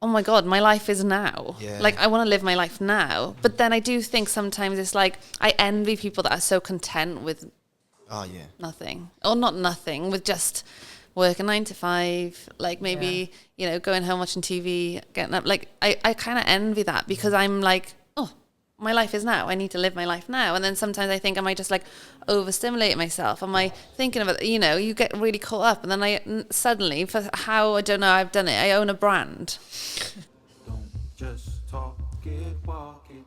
oh my God, my life is now. Yeah. Like, I want to live my life now. But then I do think sometimes it's like, I envy people that are so content with nothing. Or not nothing, with just working 9 to 5, like maybe, you know, going home, watching TV, getting up. Like, I kind of envy that because I'm like, oh, my life is now. I need to live my life now. And then sometimes I think, am I just like overstimulate myself? Am I thinking about, you know, you get really caught up. And then I suddenly, for how, I don't know, I've done it, I own a brand. Don't just talk it, walk it.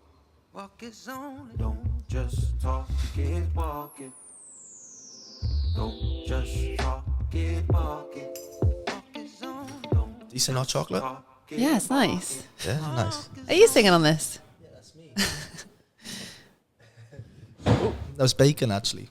Walk it on. Don't just talk it, walk it. Don't just talk it, walk it. Walk it on. Decent hot chocolate. Yeah, it's nice. Yeah, nice. Are you singing on this? Yeah, that's me. That was bacon, actually.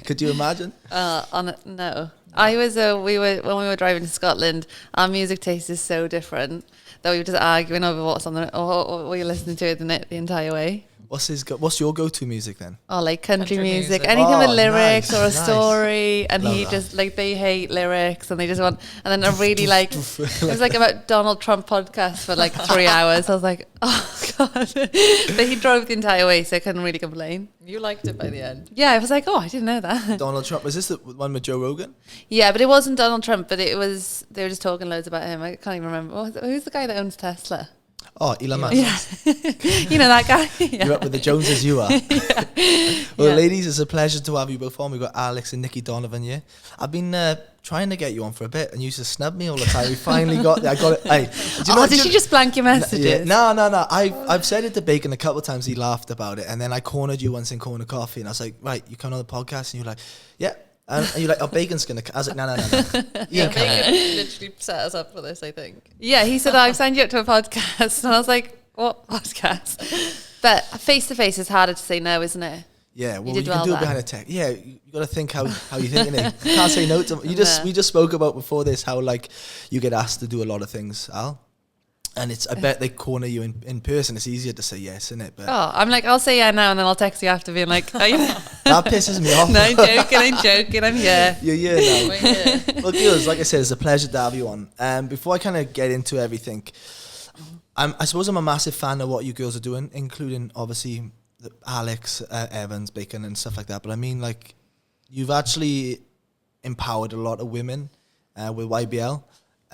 Could you imagine? No. I was when we were driving to Scotland, our music taste is so different that we were just arguing over what's on the or what you're listening to the entire way. What's your go-to music then? Oh, like country music. Anything with lyrics or a story. And Love he that. just like, they hate lyrics and they just want, and then I really like, it was like about Donald Trump podcast for like 3 hours. I was like, oh God. But he drove the entire way, so I couldn't really complain. You liked it by the end. Yeah, I was like, oh, I didn't know that. Donald Trump. Was this the one with Joe Rogan? Yeah, but it wasn't Donald Trump, but it was, they were just talking loads about him. I can't even remember. Who's the guy that owns Tesla? Oh, Elon Musk. Yeah. You know that guy? Yeah. You're up with the Joneses, you are. Well, ladies, it's a pleasure to have you both on. We've got Alecs and Nikki Donovan here. I've been trying to get you on for a bit, and you just snub me all the time. We finally got there. I got it. Hey, do you know did she just blank your messages? Yeah. No. I've said it to Bacon a couple of times. He laughed about it, and then I cornered you once in Corner Coffee, and I was like, right, you come on the podcast, and you're like, yeah. And you're like, oh, Bacon's going to... I was like, no. Yeah, Bacon literally set us up for this, I think. Yeah, he said, I've signed you up to a podcast. And I was like, what podcast? But face-to-face is harder to say no, isn't it? Yeah, well, you can do it behind a tech. Yeah, you got to think how you're thinking it. You can't say no to... We just spoke about before this how, like, you get asked to do a lot of things, Al. And I bet they corner you in person. It's easier to say yes, isn't it? But I'm like, I'll say yeah now, and then I'll text you after being like, oh, that pisses me off. No, I'm joking, I'm here. You're here now. We're here. Well, girls, like I said, it's a pleasure to have you on. Before I kind of get into everything, I suppose I'm a massive fan of what you girls are doing, including, obviously, Alex, Evans, Bacon, and stuff like that. But I mean, like, you've actually empowered a lot of women with YBL.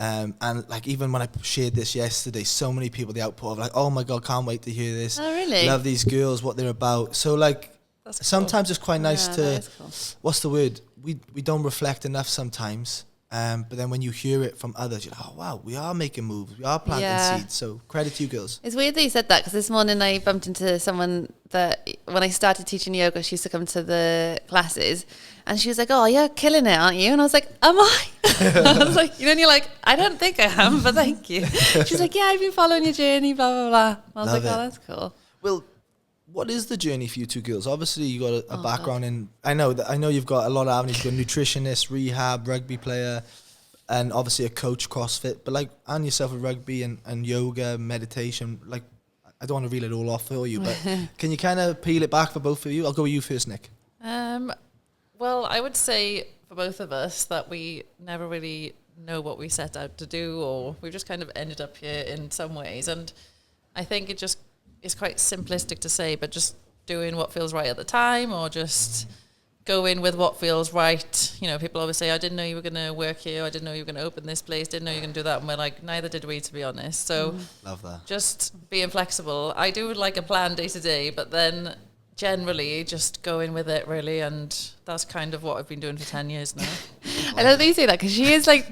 And like even when I shared this yesterday, so many people, the output of like, oh my God, can't wait to hear this. Oh, really? Love these girls, what they're about. So like, That's sometimes cool. it's quite nice to, cool. what's the word? We don't reflect enough sometimes. But then when you hear it from others, you're like, oh wow, we are making moves, we are planting seeds. So credit to you girls. It's weird that you said that because this morning I bumped into someone that when I started teaching yoga, she used to come to the classes and she was like, oh, you're killing it, aren't you? And I was like, am I? I was like, you know, and you're like, I don't think I am, but thank you. She's like, yeah, I've been following your journey, blah, blah, blah. I was Love like, it. oh, that's cool. Well, what is the journey for you two girls? Obviously, you got a background in. I know you've got a lot of avenues. You've got nutritionist, rehab, rugby player, and obviously a coach, CrossFit. But like, and yourself with rugby and yoga, meditation. Like, I don't want to reel it all off for you, but can you kind of peel it back for both of you? I'll go with you first, Nick. Well, I would say for both of us that we never really know what we set out to do, or we've just kind of ended up here in some ways. And I think it just is quite simplistic to say, but just doing what feels right at the time, or just going with what feels right. You know, people always say, I didn't know you were going to work here, I didn't know you were going to open this place, didn't know you were going to do that. And we're like, neither did we, to be honest. So Love that. just being flexible. I do like a plan day to day, but then generally just going with it, really. And that's kind of what I've been doing for 10 years now. I love that you say that because she is like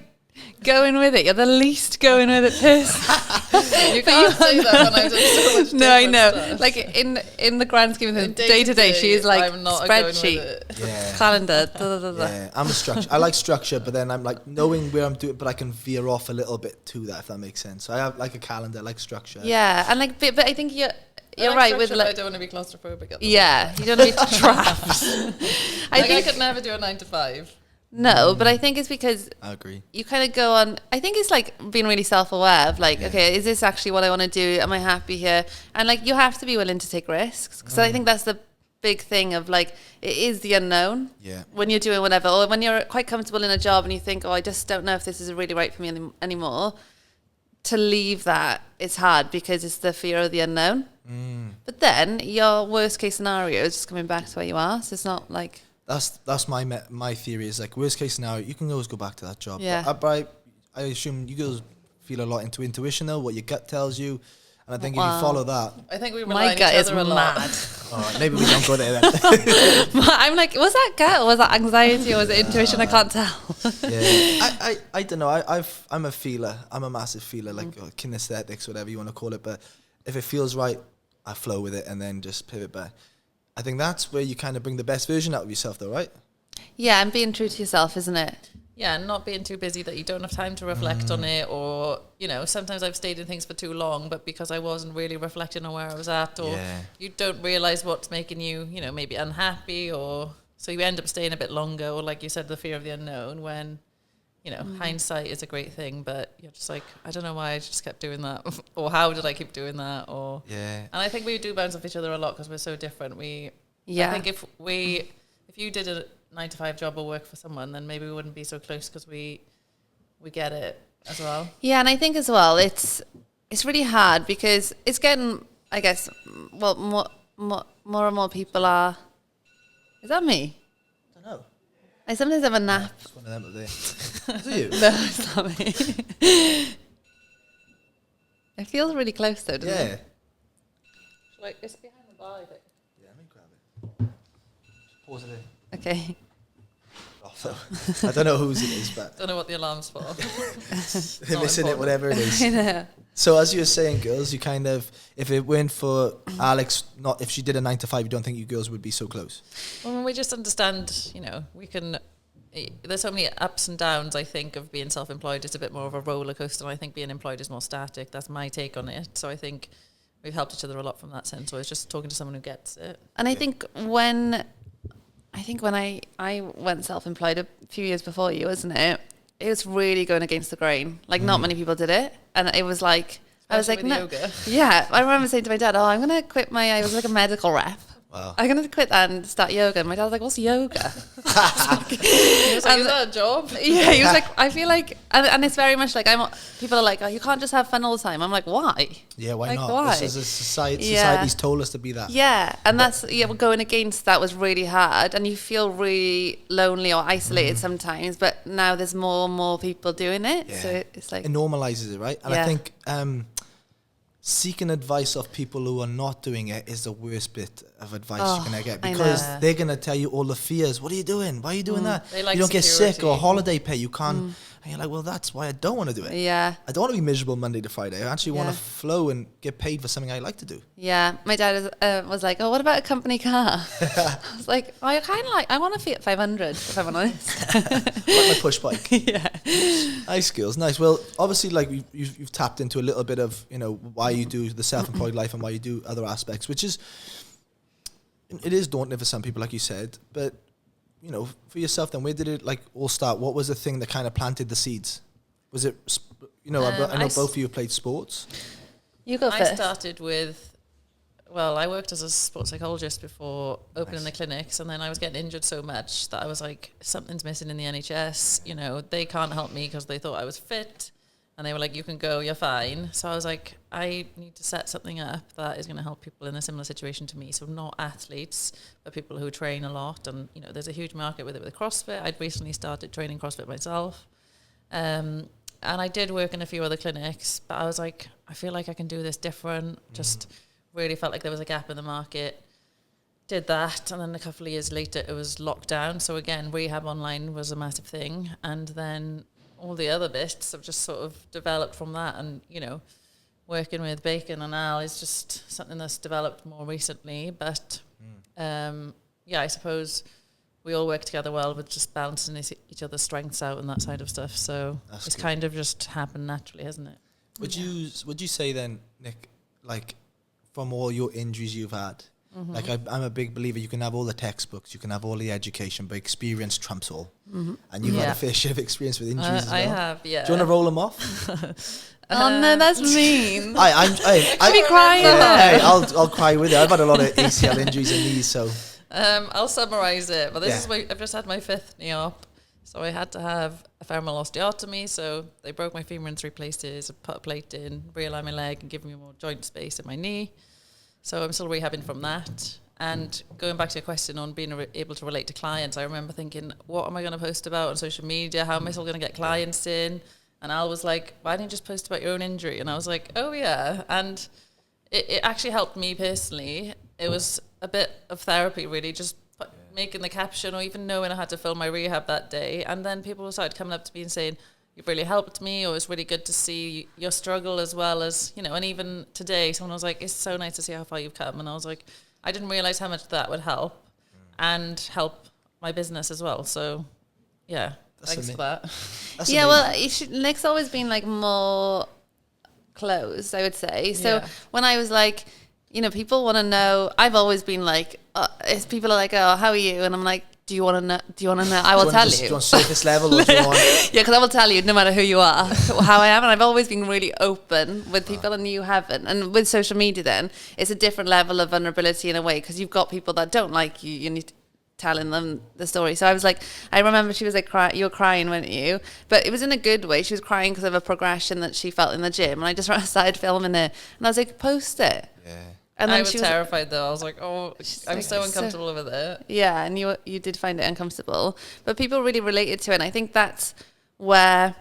going with it. You're the least going with it person. You can't say that when I'm doing so much No, I different know. stuff. Like in the grand scheme of things, day to day, she is like I'm not going with spreadsheet, it. Yeah. calendar. Da, da, da, da. Yeah, I'm a structure. I like structure, but then I'm like knowing where I'm doing, but I can veer off a little bit to that, if that makes sense. So I have like a calendar, I like structure. Yeah, and like, but I think you're I like right with structure, but I like, don't want to be claustrophobic. At the yeah, you don't need to trapped. I could never do a 9 to 5. No, but I think it's because I agree. you kind of go on. I think it's like being really self-aware of like, okay, is this actually what I want to do? Am I happy here? And like, you have to be willing to take risks. So I think that's the big thing of like, it is the unknown. Yeah. When you're doing whatever, or when you're quite comfortable in a job and you think, oh, I just don't know if this is really right for me anymore. to leave that, it's hard because it's the fear of the unknown. But then your worst case scenario is just coming back to where you are. So it's not like... That's my theory is like worst case scenario, you can always go back to that job. Yeah. But I assume you girls feel a lot into intuition though, what your gut tells you. And I think if you follow that... I think we My rely on gut each is other a lot. mad. All right, maybe we don't go there then. I'm like, was that gut or was that anxiety or was it intuition? I can't tell. Yeah, I don't know. I'm a feeler. I'm a massive feeler, like kinesthetics, whatever you want to call it. But if it feels right, I flow with it and then just pivot back. I think that's where you kind of bring the best version out of yourself, though, right? Yeah, and being true to yourself, isn't it? Yeah, and not being too busy that you don't have time to reflect on it, or, you know, sometimes I've stayed in things for too long, but because I wasn't really reflecting on where I was at, or you don't realise what's making you, you know, maybe unhappy, or so you end up staying a bit longer, or like you said, the fear of the unknown, when, you know, hindsight is a great thing, but you're just like, I don't know why I just kept doing that, or how did I keep doing that, or... Yeah. And I think we do bounce off each other a lot because we're so different. I think if you did a 9-to-5 job or work for someone, then maybe we wouldn't be so close because we get it as well. Yeah, and I think as well, it's really hard because it's getting, I guess, well, more and more people are... Is that me? I don't know. I sometimes have a nap. It's one of them up there. Is it you? No, it's not me. It feels really close though, doesn't it? Like, it's behind the bar, I think. Yeah, let me grab it. Pause it in. Okay. I don't know whose it is, but... Don't know what the alarm's for. They're missing it, whatever it is. I know. So as you were saying, girls, you kind of... If it weren't for Alex, if she did a 9-to-5, you don't think you girls would be so close? Well, we just understand, you know, we can... There's so many ups and downs, I think, of being self-employed. It's a bit more of a roller coaster, and I think being employed is more static. That's my take on it. So I think we've helped each other a lot from that sense. So it's just talking to someone who gets it. And I think when I went self-employed a few years before you, wasn't it? It was really going against the grain. Like, not many people did it. And it was like... Especially I was like, no. Yoga. Yeah, I remember saying to my dad, I'm going to quit I was like a medical rep. Wow. I'm going to quit that and start yoga. And my dad was like, what's yoga? He was like, is that a job? Yeah, he was like, I feel like, and it's very much like, people are like, you can't just have fun all the time. I'm like, why? Yeah, why like, not? Why? This is a society's told us to be that. Yeah, and going against that was really hard, and you feel really lonely or isolated sometimes, but now there's more and more people doing it, so it's like... It normalizes it, right? And I think seeking advice of people who are not doing it is the worst bit of advice you're going to get, because they're going to tell you all the fears. What are you doing? Why are you doing that? They like you don't security. get sick or holiday pay. You can't. And you're like, well, that's why I don't want to do it. Yeah. I don't want to be miserable Monday to Friday. I actually want to flow and get paid for something I like to do. Yeah. My dad was like, what about a company car? I was like, I kind of I want a Fiat 500, if I'm honest. Like my push bike. Yeah. Nice skills. Nice. Well, obviously, like you've tapped into a little bit of, why you do the self-employed life and why you do other aspects, which is, it is daunting for some people, like you said, but for yourself then, where did it all start? What was the thing that kind of planted the seeds? Was it, I know both of you played sports. You go first. I started with, I worked as a sports psychologist before opening the clinics, and then I was getting injured so much that I was like, something's missing in the NHS. They can't help me because they thought I was fit, and they were like, you can go, you're fine. So I was like, I need to set something up that is going to help people in a similar situation to me. So not athletes, but people who train a lot. And, there's a huge market with it with CrossFit. I'd recently started training CrossFit myself. And I did work in a few other clinics, but I was like, I feel like I can do this different. Just really felt like there was a gap in the market. Did that. And then a couple of years later, it was lockdown. So again, rehab online was a massive thing. And then all the other bits have just sort of developed from that. And, working with Bacon and Al is just something that's developed more recently. But, I suppose we all work together well with just balancing each other's strengths out and that side of stuff. So it's kind of just happened naturally, hasn't it? Would you say then, Nick, from all your injuries you've had, I'm a big believer, you can have all the textbooks, you can have all the education, but experience trumps all. And you've had a fair share of experience with injuries as well. I have, yeah. Do you want to roll them off? Oh no, that's mean. I'd be crying. Hey, I'll cry with you. I've had a lot of ACL injuries and knees, so. I'll summarise it, but I've just had my 5th knee op. So I had to have a femoral osteotomy. So they broke my femur in 3 places, put a plate in, realign my leg and give me more joint space in my knee. So I'm still rehabbing from that. And going back to your question on being able to relate to clients, I remember thinking, what am I going to post about on social media? How am I still going to get clients in? And Al was like, why didn't you just post about your own injury? And I was like, oh yeah. And it actually helped me personally. It was a bit of therapy, really, just making the caption or even knowing I had to film my rehab that day. And then people started coming up to me and saying, you've really helped me, or it's really good to see your struggle as well as, you know, and even today someone was like, it's so nice to see how far you've come. And I was like, I didn't realize how much that would help and help my business as well. So yeah, thanks for that. Yeah, well, Nick's always been like more closed, I would say. So when I was like, you know, people want to know, I've always been like, people are like, oh, how are you? And I'm like, do you want to know? Do you want to know? I will tell you. Do you want surface level or do you want... Yeah, because I will tell you no matter who you are, how I am. And I've always been really open with people and you haven't. And with social media then, it's a different level of vulnerability in a way because you've got people that don't like you. You need to telling them the story. So I was like, I remember she was like, you were crying, weren't you? But it was in a good way. She was crying because of a progression that she felt in the gym. And I just started filming it. And I was like, post it. Yeah. And then I was terrified though. I was like, oh, I'm so uncomfortable with it. Yeah, and you did find it uncomfortable. But people really related to it. And I think that's where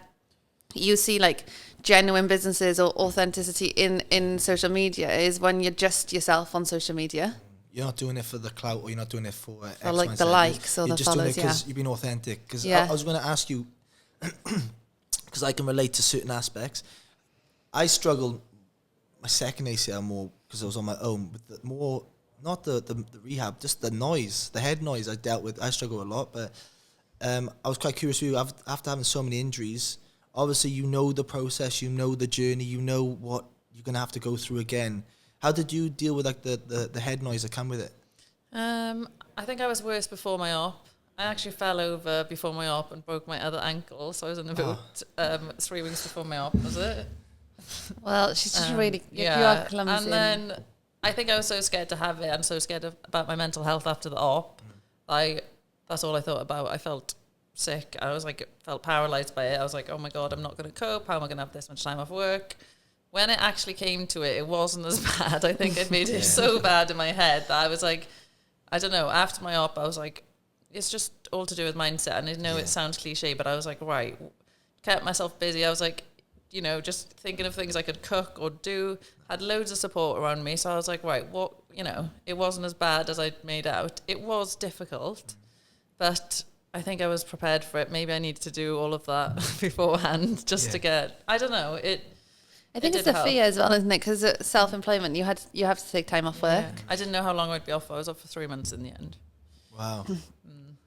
you see like genuine businesses or authenticity in social media is when you're just yourself on social media. You're not doing it for the clout or you're not doing it for X, like the likes or the just follows, doing it because you've been authentic. Because I was going to ask you, because I can relate to certain aspects. I struggled my second ACL more because I was on my own, with the more, not the rehab, just the noise, the head noise I dealt with. I struggle a lot, but I was quite curious with you. After having so many injuries, obviously you know the process, you know the journey, you know what you're going to have to go through again. How did you deal with like the head noise that come with it? I think I was worse before my op. I actually fell over before my op and broke my other ankle, so I was in the boot 3 weeks before my op, was it? Well, she's just really, you are clumsy. And then I think I was so scared to have it and so scared about my mental health after the op. That's all I thought about. I felt sick. I was like, felt paralyzed by it. I was like, oh my God, I'm not going to cope. How am I going to have this much time off work? When it actually came to it, it wasn't as bad. I think I'd made it so bad in my head that I was like, I don't know, after my op, I was like, it's just all to do with mindset. And I know it sounds cliche, but I was like, right, kept myself busy. I was like, you know, just thinking of things I could cook or do, had loads of support around me. So I was like, right, what, you know, it wasn't as bad as I'd made out. It was difficult, but I think I was prepared for it. Maybe I needed to do all of that beforehand just to get, I don't know, I think it's the fear as well, isn't it? Because self-employment, you have to take time off work. Yeah. I didn't know how long I'd be off. I was off for 3 months in the end. Wow.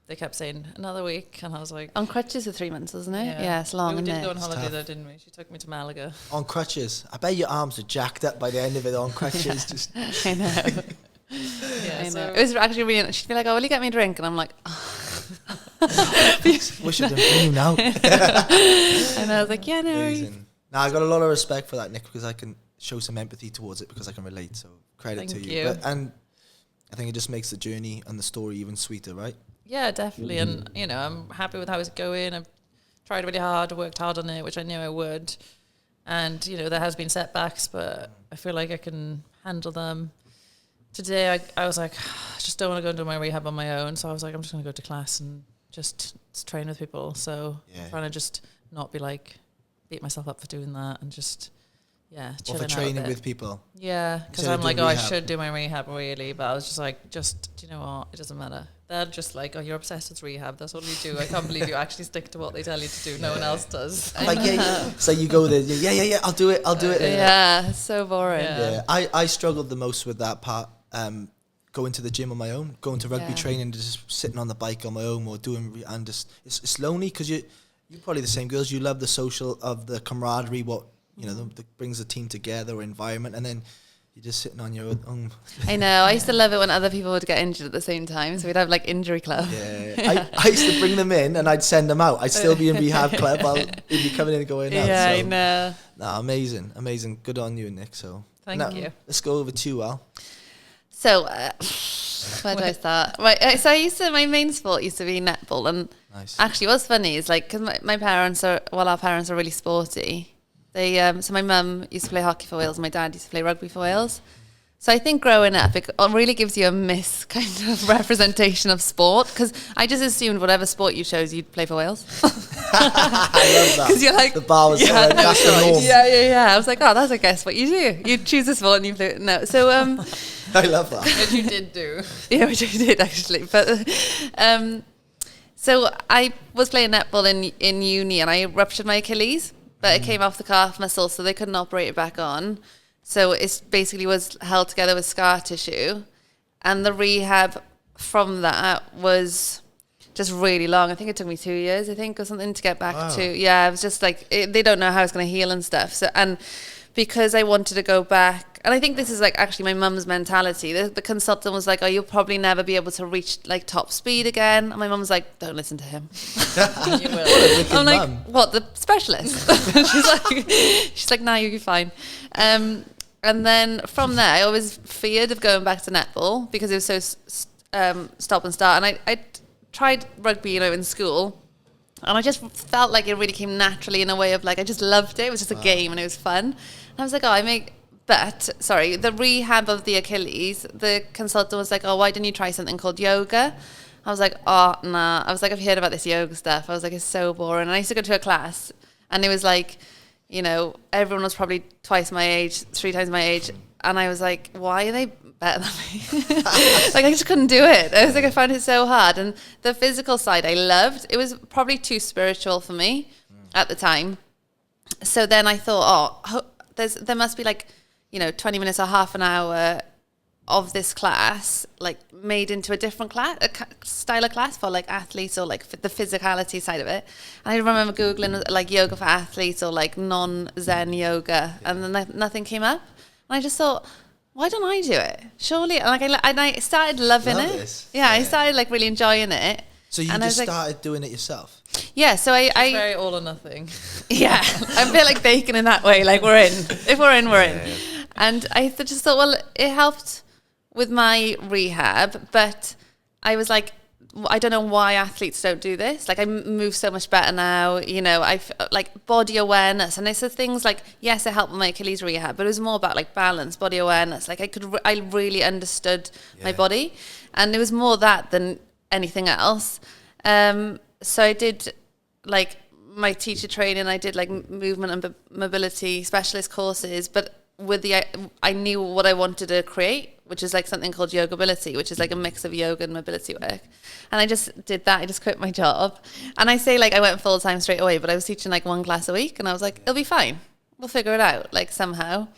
They kept saying another week, and I was like, on crutches for 3 months, wasn't it? Yeah, it's long. We did isn't go it? on holiday though, didn't we? She took me to Malaga. On crutches. I bet your arms are jacked up by the end of it on crutches. Just I know. I know. It was actually really. She'd be like, "Oh, will you get me a drink?" And I'm like, wish I didn't bring you now. And I was like, "Yeah, no." Amazing. Now I got a lot of respect for that, Nick, because I can show some empathy towards it because I can relate. So credit to you. But, and I think it just makes the journey and the story even sweeter, right? Yeah, definitely. And, you know, I'm happy with how it's going. I've tried really hard, worked hard on it, which I knew I would. And, you know, there has been setbacks, but I feel like I can handle them. Today, I was like, I just don't want to go and do my rehab on my own. So I was like, I'm just going to go to class and just train with people. So trying to just not be like, beat myself up for doing that and just, chilling or for training with people. Yeah, because I'm like, I should do my rehab really. But I was just like, do you know what? It doesn't matter. They're just like, oh, you're obsessed with rehab. That's all you do. I can't believe you actually stick to what they tell you to do. No one else does. I'm like, So you go there, I'll do it. Yeah, it's so boring. Yeah, I struggled the most with that part. Going to the gym on my own, going to rugby training, just sitting on the bike on my own, or doing, and just it's lonely because you're probably the same girls. You love the social of the camaraderie, what you know that brings the team together, or environment, and then you're just sitting on your own. I know. I used to love it when other people would get injured at the same time, so we'd have like injury club. Yeah, I used to bring them in and I'd send them out. I'd still be in rehab club. I'd be coming in and going out. Yeah, so. I know. Nah, amazing. Good on you, Nick. So thank you. Let's go over to you, Al. So Where do I start? Right, so my main sport used to be netball, and actually what's funny is like, because our parents are really sporty. They so my mum used to play hockey for Wales, and my dad used to play rugby for Wales. So I think growing up, it really gives you a kind of representation of sport, because I just assumed whatever sport you chose, you'd play for Wales. I love that. Because you're like, the bar was that's the norm. Yeah. I was like, oh, that's, I guess, what you do. You choose a sport and you play. No, so I love that. Which you did do. Yeah, which I did actually. But so I was playing netball in uni, and I ruptured my Achilles, but it came off the calf muscle, so they couldn't operate it back on. So it basically was held together with scar tissue, and the rehab from that was just really long. I think it took me 2 years, or something, to get back to. Yeah, it was just like they don't know how it's going to heal and stuff. So, and because I wanted to go back, and I think this is like actually my mum's mentality. The consultant was like, "Oh, you'll probably never be able to reach like top speed again." And my mum was like, "Don't listen to him." You will. I'm like, "What, the specialist?" she's like, "Nah, you'll be fine." And then from there, I always feared of going back to netball because it was so stop and start. And I tried rugby, in school, and I just felt like it really came naturally in a way of like, I just loved it. It was just a game and it was fun. And I was like, the rehab of the Achilles, the consultant was like, "Oh, why didn't you try something called yoga?" I was like, "Oh, nah." I was like, "I've heard about this yoga stuff." I was like, "It's so boring." And I used to go to a class, and it was like, everyone was probably twice my age, 3 times my age. And I was like, why are they better than me? Like, I just couldn't do it. I was like, I found it so hard. And the physical side I loved. It was probably too spiritual for me at the time. So then I thought, there must be like, 20 minutes or half an hour of this class, like made into a different class, style of class for like athletes, or like the physicality side of it. And I remember Googling like yoga for athletes or like non-Zen yoga, and then nothing came up. And I just thought, why don't I do it? Surely, and I started loving it. Yeah, I started like really enjoying it. So you just started doing it yourself? Yeah, so I very all or nothing. Yeah, I'm a bit like bacon in that way. Like, we're in. If we're in, we're in. Yeah. And I just thought, well, it helped with my rehab, but I was like, I don't know why athletes don't do this. Like, I move so much better now, I like body awareness, and it's the things like, yes, it helped with my Achilles rehab, but it was more about like balance, body awareness. Like, I really understood my body, and it was more that than anything else. So I did like my teacher training, I did like movement and mobility specialist courses, but I knew what I wanted to create, which is like something called Yogability, which is like a mix of yoga and mobility work. And I just did that. I just quit my job. And I say like I went full time straight away, but I was teaching like 1 class a week, and I was like, it'll be fine. We'll figure it out like somehow.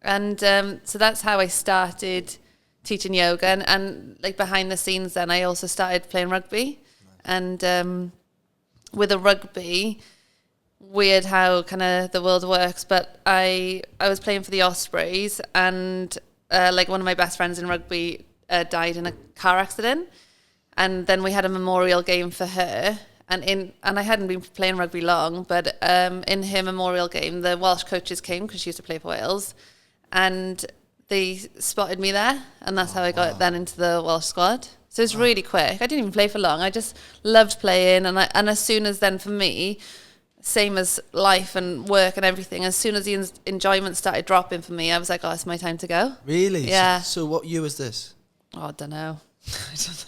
And so that's how I started teaching yoga. And like behind the scenes then I also started playing rugby. And with a rugby, weird how kind of the world works, but I was playing for the Ospreys, and like one of my best friends in rugby died in a car accident, and then we had a memorial game for her, and I hadn't been playing rugby long, but in her memorial game the Welsh coaches came because she used to play for Wales, and they spotted me there, and that's how I got then into the Welsh squad. So it's really quick. I didn't even play for long. I just loved playing, and as soon as then for me, same as life and work and everything, as soon as the enjoyment started dropping for me, I was like, oh, it's my time to go. Really? Yeah. So what year was this? Oh, I don't know.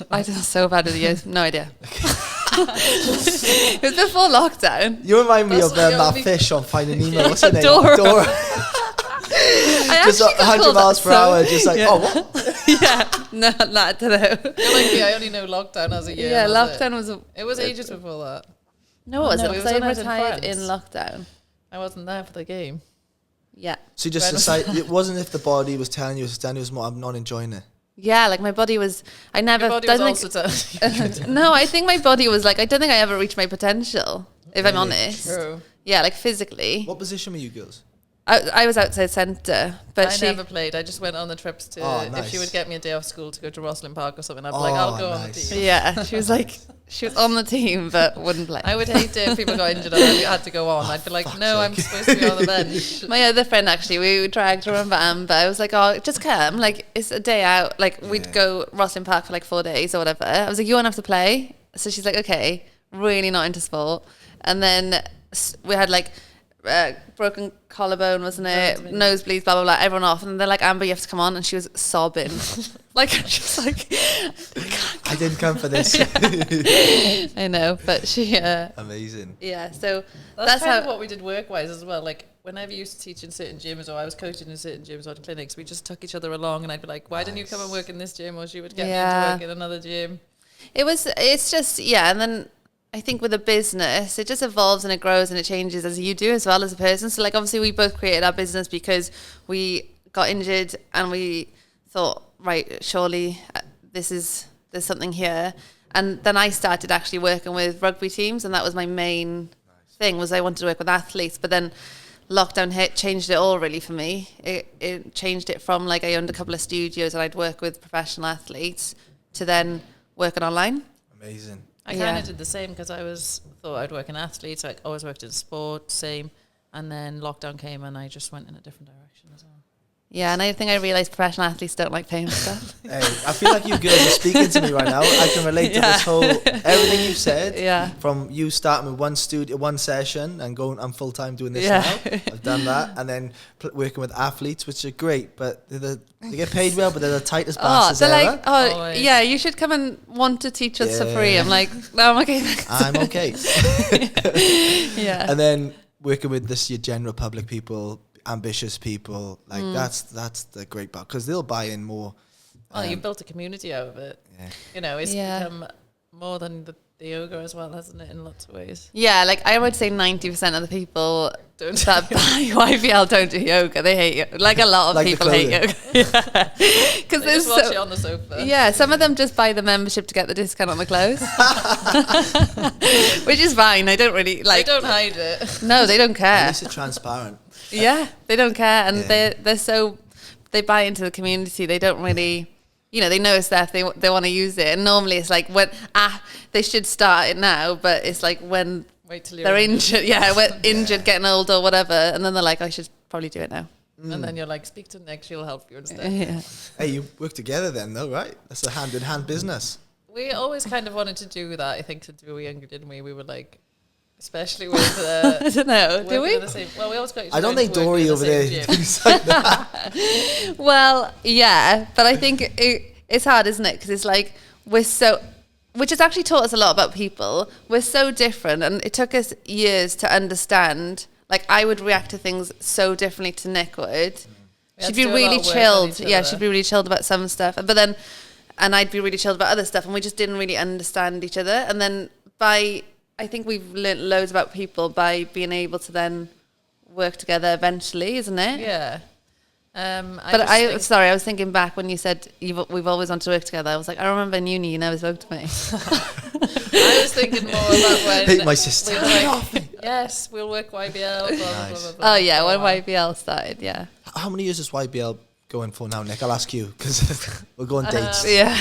I feel so bad with the years. No idea. It was before lockdown. You remind me of that fish on Finding Nemo. What's her name? Dora. Just 100 miles per hour, just like, oh, what? Yeah, no, I don't know. You're like me, I only know lockdown as a year. Yeah, lockdown was... It was ages before that. No, it wasn't. It was I when I was retired in France. lockdown. I wasn't there for the game. Yeah. So you just decided, it wasn't if the body was telling you, it was more, I'm not enjoying it. Yeah, like my body was... I never... Your body was also telling you. No, I think my body was like... I don't think I ever reached my potential, if I'm honest. True. Yeah, like physically. What position were you girls? I was outside centre, but I she never played. I just went on the trips to, if she would get me a day off school to go to Roslyn Park or something, I'd be like, I'll go on the team. Yeah, she was like, she was on the team, but wouldn't play. I would hate it if people got injured and I had to go on. I'd be like, no, I'm supposed to be on the bench. My other friend, actually, we dragged her, remember Amber? I was like, oh, just come. Like, it's a day out. Like, we'd go Roslyn Park for like 4 days or whatever. I was like, you won't have to play. So she's like, okay, really not into sport. And then we had like broken collarbone, wasn't it? Nosebleeds, blah, blah, blah, everyone off. And they're like, Amber, you have to come on. And she was sobbing. Like, she's like, I didn't come for this. I know, but she... Amazing. Yeah, so that's kind of what we did work-wise as well. Like, whenever you used to teach in certain gyms or I was coaching in certain gyms or clinics, we just took each other along and I'd be like, why didn't you come and work in this gym? Or she would get me to work in another gym. It's just, and then I think with a business, it just evolves and it grows and it changes as you do as well as a person. So like, obviously we both created our business because we got injured and we thought, right, surely there's something here. And then I started actually working with rugby teams, and that was my main thing, was I wanted to work with athletes. But then lockdown hit, changed it all really for me. It changed it from like I owned a couple of studios and I'd work with professional athletes to then working online. Amazing. I kind of did the same because thought I'd work in athletes. I always worked in sport, same. And then lockdown came and I just went in a different direction as well. Yeah, and I think I realised professional athletes don't like paying for stuff. Hey, I feel like you girls are speaking to me right now. I can relate to this whole, everything you've said. Yeah. From you starting with one session and going, I'm full time doing this now. I've done that. And then working with athletes, which are great, but they get paid well, but they're the tightest bastards ever. Like, always. Yeah, you should come and want to teach us for free. I'm like, no, I'm okay. I'm okay. Yeah. And then working with your general public people, ambitious people, like that's the great part, because they'll buy in more. Well, you built a community out of it. Yeah. You know, it's become more than the yoga as well, hasn't it, in lots of ways? Yeah, like I would say 90% of the people that buy YBL don't do yoga. They hate yoga. Like a lot of people hate yoga. Yeah. Because they just watch it on the sofa. Yeah, some of them just buy the membership to get the discount on the clothes. Which is fine. I don't really like. They don't hide it. No, they don't care. At least it's transparent. Yeah, they don't care, and they buy into the community. They don't really, they know it's there. They want to use it, and normally it's like when they should start it now, but it's like when they're injured. Yeah, we're injured, getting old or whatever, and then they're like, I should probably do it now. And then you're like, speak to Nick, she'll help you instead. Yeah. Hey, you work together then, though, right? That's a hand-in-hand business. We always kind of wanted to do that. I think since we were younger, didn't we? We were like. Especially with I don't know. Do we? We always got. I don't think Dory over there thinks like that. Well, yeah, but I think it's hard, isn't it? Because it's like which has actually taught us a lot about people. We're so different, and it took us years to understand. Like I would react to things so differently to Nick would. She'd be really chilled. Yeah, she'd be really chilled about some stuff, and I'd be really chilled about other stuff, and we just didn't really understand each other. And then I think we've learnt loads about people by being able to then work together eventually, isn't it? Yeah. I was thinking back when you said we've always wanted to work together. I was like, I remember in uni you never spoke to me. I was thinking more about when... Hate my sister. Yes, we'll work YBL, blah, nice. blah, blah, blah. Oh, yeah, when YBL started, yeah. How many years is YBL going for now, Nick? I'll ask you, because we'll go on dates. Yeah.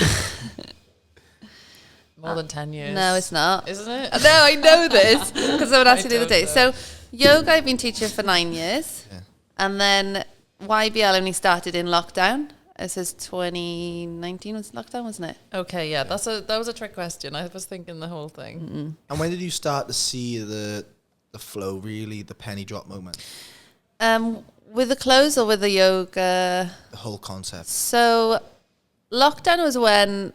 More than 10 years. No, it's not. Isn't it? No, I know this because someone asked me the other day. So yoga I've been teaching for 9 years. Yeah. And then YBL only started in lockdown. It says 2019 was lockdown, wasn't it? Okay, yeah. That was a trick question. I was thinking the whole thing. Mm-mm. And when did you start to see the flow, really, the penny drop moment? With the clothes or with the yoga? The whole concept. So lockdown was when...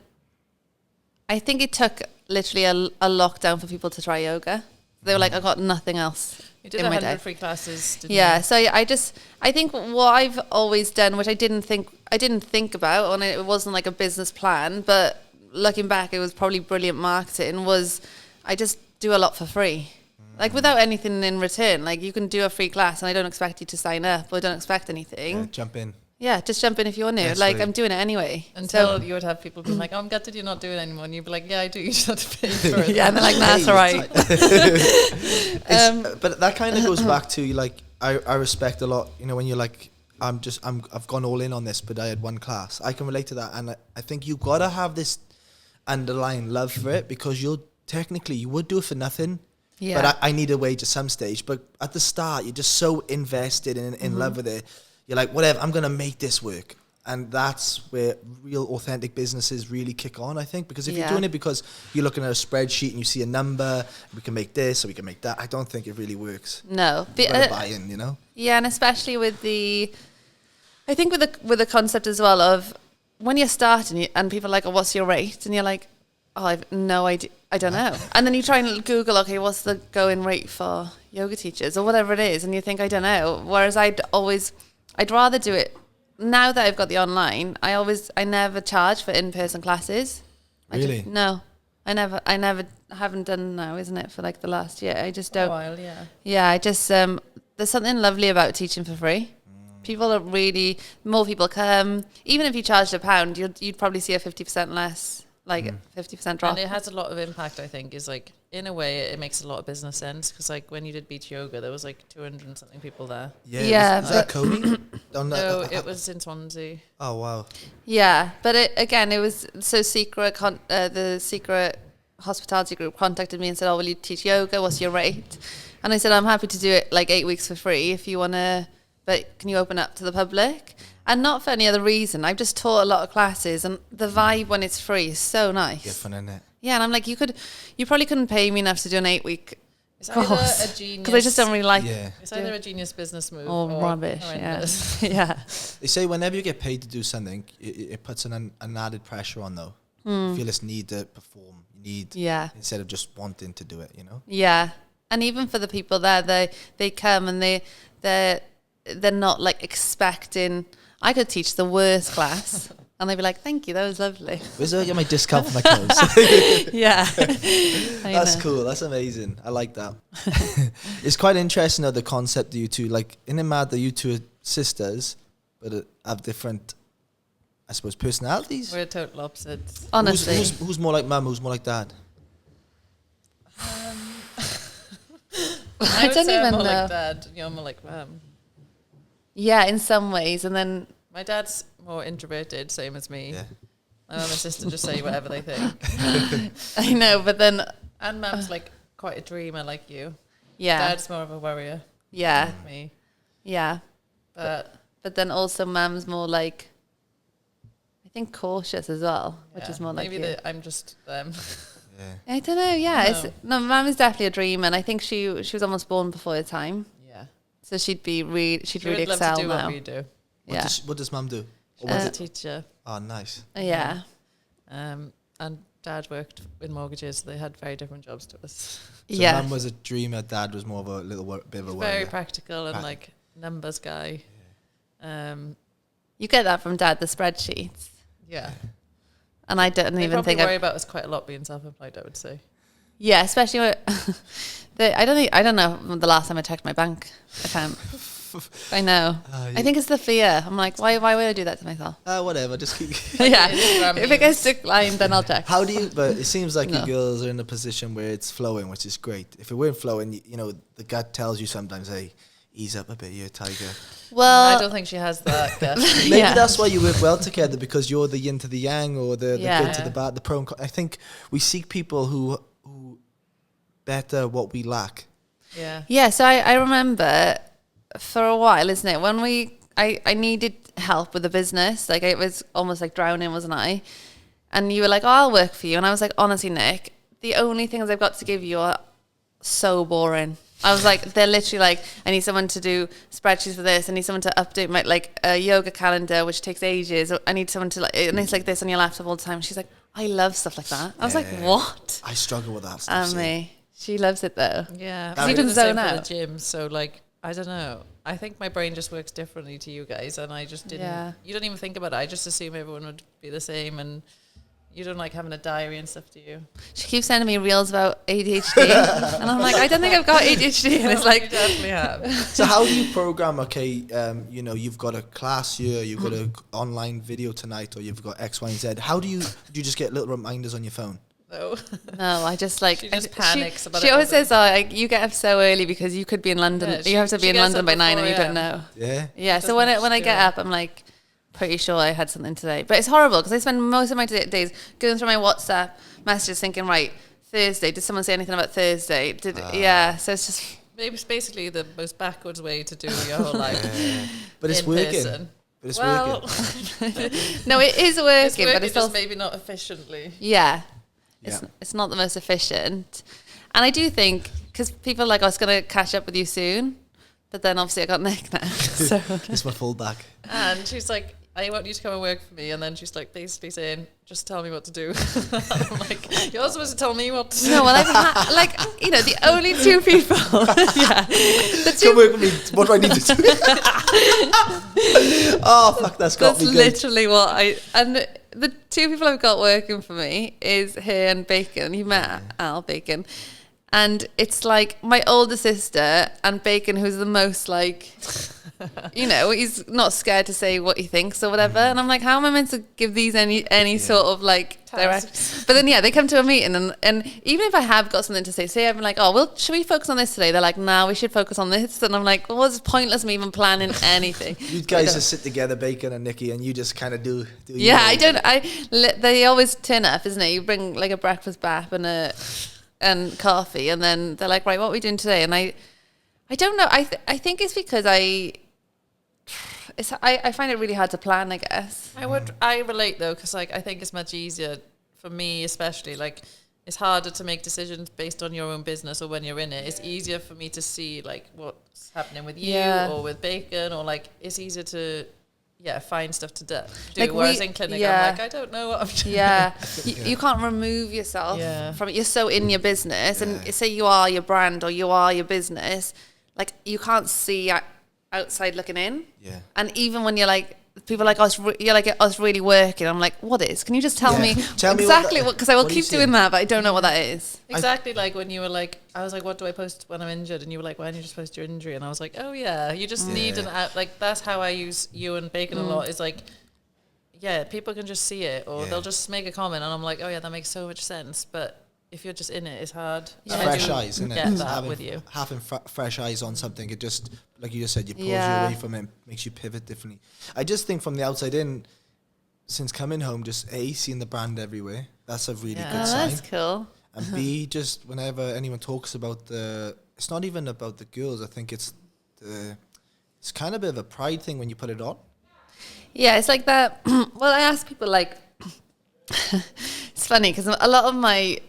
I think it took literally a lockdown for people to try yoga. They were like, I got nothing else. You did 100 free classes, didn't you? Yeah, so I think what I've always done, which I didn't think about, and it wasn't like a business plan, but looking back, it was probably brilliant marketing, was I just do a lot for free. Like without anything in return. Like you can do a free class and I don't expect you to sign up or don't expect anything. Yeah, jump in. Yeah, just jump in if you want to. Yes, like, I'm doing it anyway. Until you would have people being like, oh, I'm gutted you're not doing it anymore. And you'd be like, yeah, I do. You just have to pay for it. Yeah, and they're like, nah, that's all right. But that kind of goes back to, like, I respect a lot, you know, when you're like, I've gone all in on this, but I had one class. I can relate to that. And I think you got to have this underlying love for it, because you would do it for nothing. Yeah. But I need a wage at some stage. But at the start, you're just so invested in love with it. You're like, whatever, I'm going to make this work. And that's where real authentic businesses really kick on, I think. Because if you're doing it because you're looking at a spreadsheet and you see a number, we can make this or we can make that, I don't think it really works. No. You gotta buy in, you know? Yeah, and especially with the concept as well of when you're starting and people are like, oh, what's your rate? And you're like, oh, I've no idea. I don't know. And then you try and Google, okay, what's the going rate for yoga teachers or whatever it is? And you think, I don't know. Whereas I'd rather do it. Now that I've got the online, I never charge for in-person classes. Really? No. I haven't done now, isn't it, for like the last year. I just don't. A while, yeah. Yeah, I just, there's something lovely about teaching for free. People are really, more people come. Even if you charged £1, you'd probably see a 50% less, like 50% drop. And it has a lot of impact, I think, is like, in a way, it makes a lot of business sense. Because like when you did beach yoga, there was like 200 and something people there. Yeah, was that Cody? No, it was in Swansea. Oh, wow. Yeah, but it was, so the Secret Hospitality Group contacted me and said, oh, will you teach yoga? What's your rate? And I said, I'm happy to do it like 8 weeks for free if you want to, but can you open up to the public? And not for any other reason. I've just taught a lot of classes, and the vibe when it's free is so nice. Different, isn't it? Yeah, and I'm like, you probably couldn't pay me enough to do an 8-week It's either course, a genius... because I just don't really like It's either a genius business move or rubbish. horrendous. Yeah. Yeah. They say whenever you get paid to do something, it puts an added pressure on, though. You feel this need to perform. You need, instead of just wanting to do it, you know? Yeah. And even for the people there, they come and they're not like expecting. I could teach the worst class and they'd be like, thank you, that was lovely. Where's I get my discount for my clothes? Yeah. That's cool. That's amazing. I like that. It's quite interesting though, the concept that you two, like, in the mad that you two are sisters, but have different, I suppose, personalities. We're total opposites. Honestly. Who's more like mum? Who's more like dad? I don't say I'm even more know. like dad. You're more like mum. Yeah, in some ways. And then My dad's more introverted, same as me. Yeah. My mum and sister just say whatever they think. I know, but then And mum's like quite a dreamer like you. yeah. Dad's more of a worrier Yeah. like me. Yeah. But But then also mum's more like, I think, cautious as well, which yeah, is more like maybe you. I'm just them. Yeah. I don't know. Yeah, No. mum is definitely a dreamer, and I think she was almost born before her time, Yeah. so she'd really She really would love excel to do now. what we do. Yeah, What does mum do? Or As was a it? teacher. Oh, nice. yeah, And dad worked in mortgages. So they had very different jobs to us. So yeah. mum was a dreamer. Dad was more of a bit of a Very worrier. practical and like numbers guy. You get that from dad, the spreadsheets, Yeah. and I don't They even probably think. worry about us quite a lot being self-employed, I would say. Yeah, especially when I don't know the last time I checked my bank account. I know. I think it's the fear. I'm like, why would I do that to myself? Whatever. Just keep. Yeah, Instagram if it gets declined, then I'll check. How do you? But it seems like No. you girls are in a position where it's flowing, which is great. If it weren't flowing, you know, the gut tells you sometimes, hey, ease up a bit, you tiger. Well, I don't think she has that. Guess. Maybe Yeah. that's why you work well together, because you're the yin to the yang, or the Yeah. good to the bad, the pro and con. I think we seek people who better what we lack. Yeah. Yeah, so I remember for a while, isn't it, when I needed help with the business, like it was almost like drowning, wasn't I? And you were like, oh, I'll work for you. And I was like, honestly, Nick, the only things I've got to give you are so boring. I was like, they're literally like, I need someone to do spreadsheets for this. I need someone to update my like a yoga calendar, which takes ages. I need someone to like, and it's like this on your laptop all the time. She's like, I love stuff like that. I was like, what? I struggle with that stuff. see. Me. She loves it though. Yeah. That I is- do You the can same zone for out. the gym. So like, I don't know. I think my brain just works differently to you guys, and I just didn't. Yeah. You don't even think about it. I just assume everyone would be the same, and you don't like having a diary and stuff, do you? She keeps sending me reels about ADHD, and I'm like, I don't think I've got ADHD, and it's You like, definitely have. So how do you program? Okay, you know, you've got a class here, you've got an online video tonight, or you've got X, Y, and Z. How do you just get little reminders on your phone? No. No, I just like She just panics about She it always all day. says, "Oh, you get up so early because you could be in London. Yeah, you have to she be in gets London up by 9 and before you don't know." Yeah. Yeah. So Doesn't when I get scare. up, I'm like pretty sure I had something today. But it's horrible because I spend most of my days going through my WhatsApp messages, thinking, right, Thursday. Did someone say anything about Thursday? Yeah. So it's just. Maybe it's basically the most backwards way to do your whole life. But it's in working. person. But it's Well, working. No, it is working, it's working, but it's just also maybe not efficiently. yeah. Yeah. It's not the most efficient, and I do think because people are like, I was going to catch up with you soon, but then obviously I got Nick now. So It's my fullback. And she's like, I want you to come and work for me. And then she's like basically saying, just tell me what to do. And I'm like, you're supposed to tell me what to do. no, well, I've like the only two people. Yeah, the Come two. work with me. What do I need to do? Oh, fuck, that's got That's me good. literally what and the two people I've got working for me is her and Bacon. You met Al Bacon. And it's like my older sister and Bacon, who's the most like, he's not scared to say what he thinks or whatever. And I'm like, how am I meant to give these any sort of like direct? But then they come to a meeting and even if I have got something to say I'm like, oh, well, should we focus on this today? They're like, nah, we should focus on this. And I'm like, well, it's pointless me even planning anything. You guys just sit together, Bacon and Nikki, and you just kind of do Yeah, your they always turn up, isn't it? You bring like a breakfast bap and coffee, and then they're like, right, what are we doing today? And I don't know. I think it's because I find it really hard to plan, I guess. I relate though, because like I think it's much easier for me, especially like it's harder to make decisions based on your own business or when you're in it. It's easier for me to see like what's happening with you or with Bacon, or like it's easier to find stuff to do. Like whereas in clinic, I'm like, I don't know what I'm doing. Yeah, you can't remove yourself from it. You're so in your business, and say you are your brand or you are your business, like you can't see outside looking in. Yeah. And even when you're like, people are like, you're like, us really working. I'm like, what is? Can you just tell me exactly what? Because I will keep doing that, but I don't know what that is. Exactly, like when you were like, I was like, what do I post when I'm injured? And you were like, why don't you just post your injury? And I was like, oh yeah, you just need an out. Like that's how I use you and Bacon a lot. Is like, people can just see it, or they'll just make a comment, and I'm like, oh yeah, that makes so much sense. But if you're just in it, it's hard. It's fresh eyes, isn't it? Get that with you. Having fresh eyes on something, it just, like you just said, you pulls you away from it, makes you pivot differently. I just think from the outside in, since coming home, just A, seeing the brand everywhere, that's a really good sign. That's cool. And B, just whenever anyone talks about it's not even about the girls, I think it's kind of a bit of a pride thing when you put it on. Yeah, it's like that. Well, I ask people like, it's funny because a lot of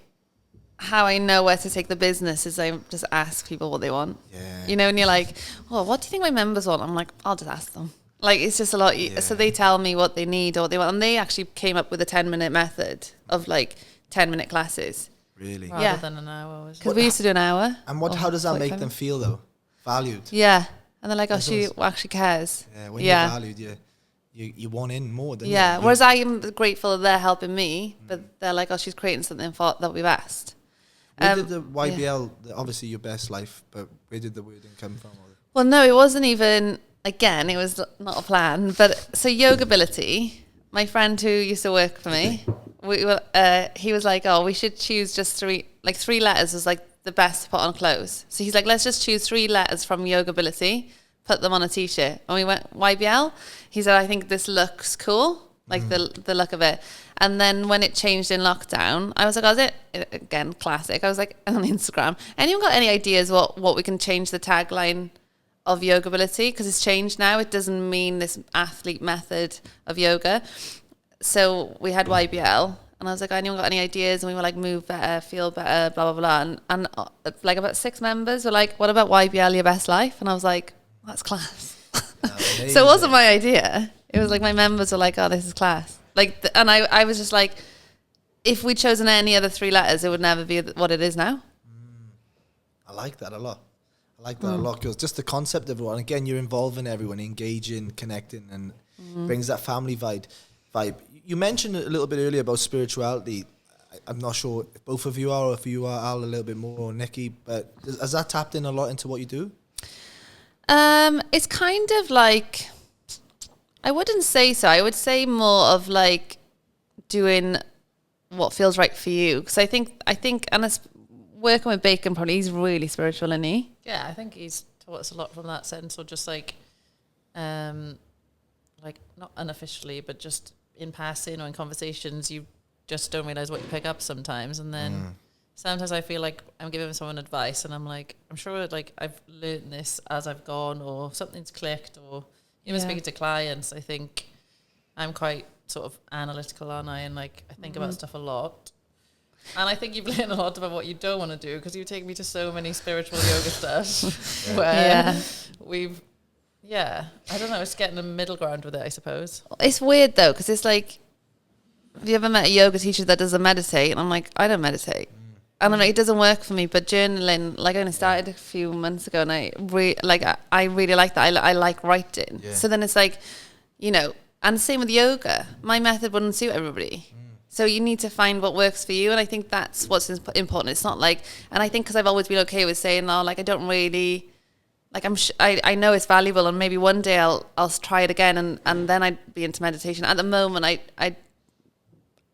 how I know where to take the business is I just ask people what they want. Yeah. And you're like, oh, what do you think my members want? I'm like, I'll just ask them. Like, it's just a lot. So they tell me what they need or what they want. And they actually came up with a 10-minute method of like 10-minute classes. Really? Rather than an hour. Because we used to do an hour. And how does that make them feel though? Valued? Yeah. And they're like, oh, she actually cares. Yeah, when you're valued, you want in more than whereas I am grateful that they're helping me, but they're like, oh, she's creating something that we've asked. Where did the YBL, obviously your best life, but where did the wording come from? Well, no, it wasn't even, again, it was not a plan. But so Yogability, my friend who used to work for me, he was like, oh, we should choose just three letters was like the best to put on clothes. So he's like, let's just choose 3 letters from Yogability, put them on a t-shirt. And we went YBL. He said, I think this looks cool, like the look of it. And then when it changed in lockdown, I was like, oh, is it? Again, classic. I was like, on Instagram, anyone got any ideas what we can change the tagline of Yogability? Because it's changed now. It doesn't mean this athlete method of yoga. So we had YBL. And I was like, anyone got any ideas? And we were like, move better, feel better, blah, blah, blah. And like about 6 members were like, what about YBL, your best life? And I was like, that's class. So it wasn't my idea. It was like my members were like, oh, this is class. Like, and I was just like, if we'd chosen any other 3 letters, it would never be what it is now. I like that a lot. Because just the concept of it, and again, you're involving everyone, engaging, connecting, and brings that family vibe. You mentioned a little bit earlier about spirituality. I'm not sure if both of you are, or if you are, Al, a little bit more, or Nikki, but has that tapped in a lot into what you do? It's kind of like, I wouldn't say so. I would say more of like doing what feels right for you. Because I think, and it's working with Bacon, probably he's really spiritual, isn't he? Yeah, I think he's taught us a lot from that sense, or just like not unofficially, but just in passing or in conversations, you just don't realize what you pick up sometimes. And then sometimes I feel like I'm giving someone advice and I'm like, I'm sure like I've learned this as I've gone, or something's clicked, or even speaking to clients, I think I'm quite sort of analytical, aren't I? And like I think about stuff a lot. And I think you've learned a lot about what you don't want to do, because you take me to so many spiritual yoga stuff where we've, I don't know, it's getting a middle ground with it, I suppose. It's weird though, because it's like, have you ever met a yoga teacher that doesn't meditate? And I'm like, I don't meditate. And I'm like, it doesn't work for me. But journaling, like I only started a few months ago, and I really like that. I like writing. Yeah. So then it's like, you know, and same with yoga. My method wouldn't suit everybody. So you need to find what works for you. And I think that's what's important. It's not like, and I think because I've always been okay with saying, oh, like I don't really, like I know it's valuable, and maybe one day I'll try it again, and then I'd be into meditation. At the moment, I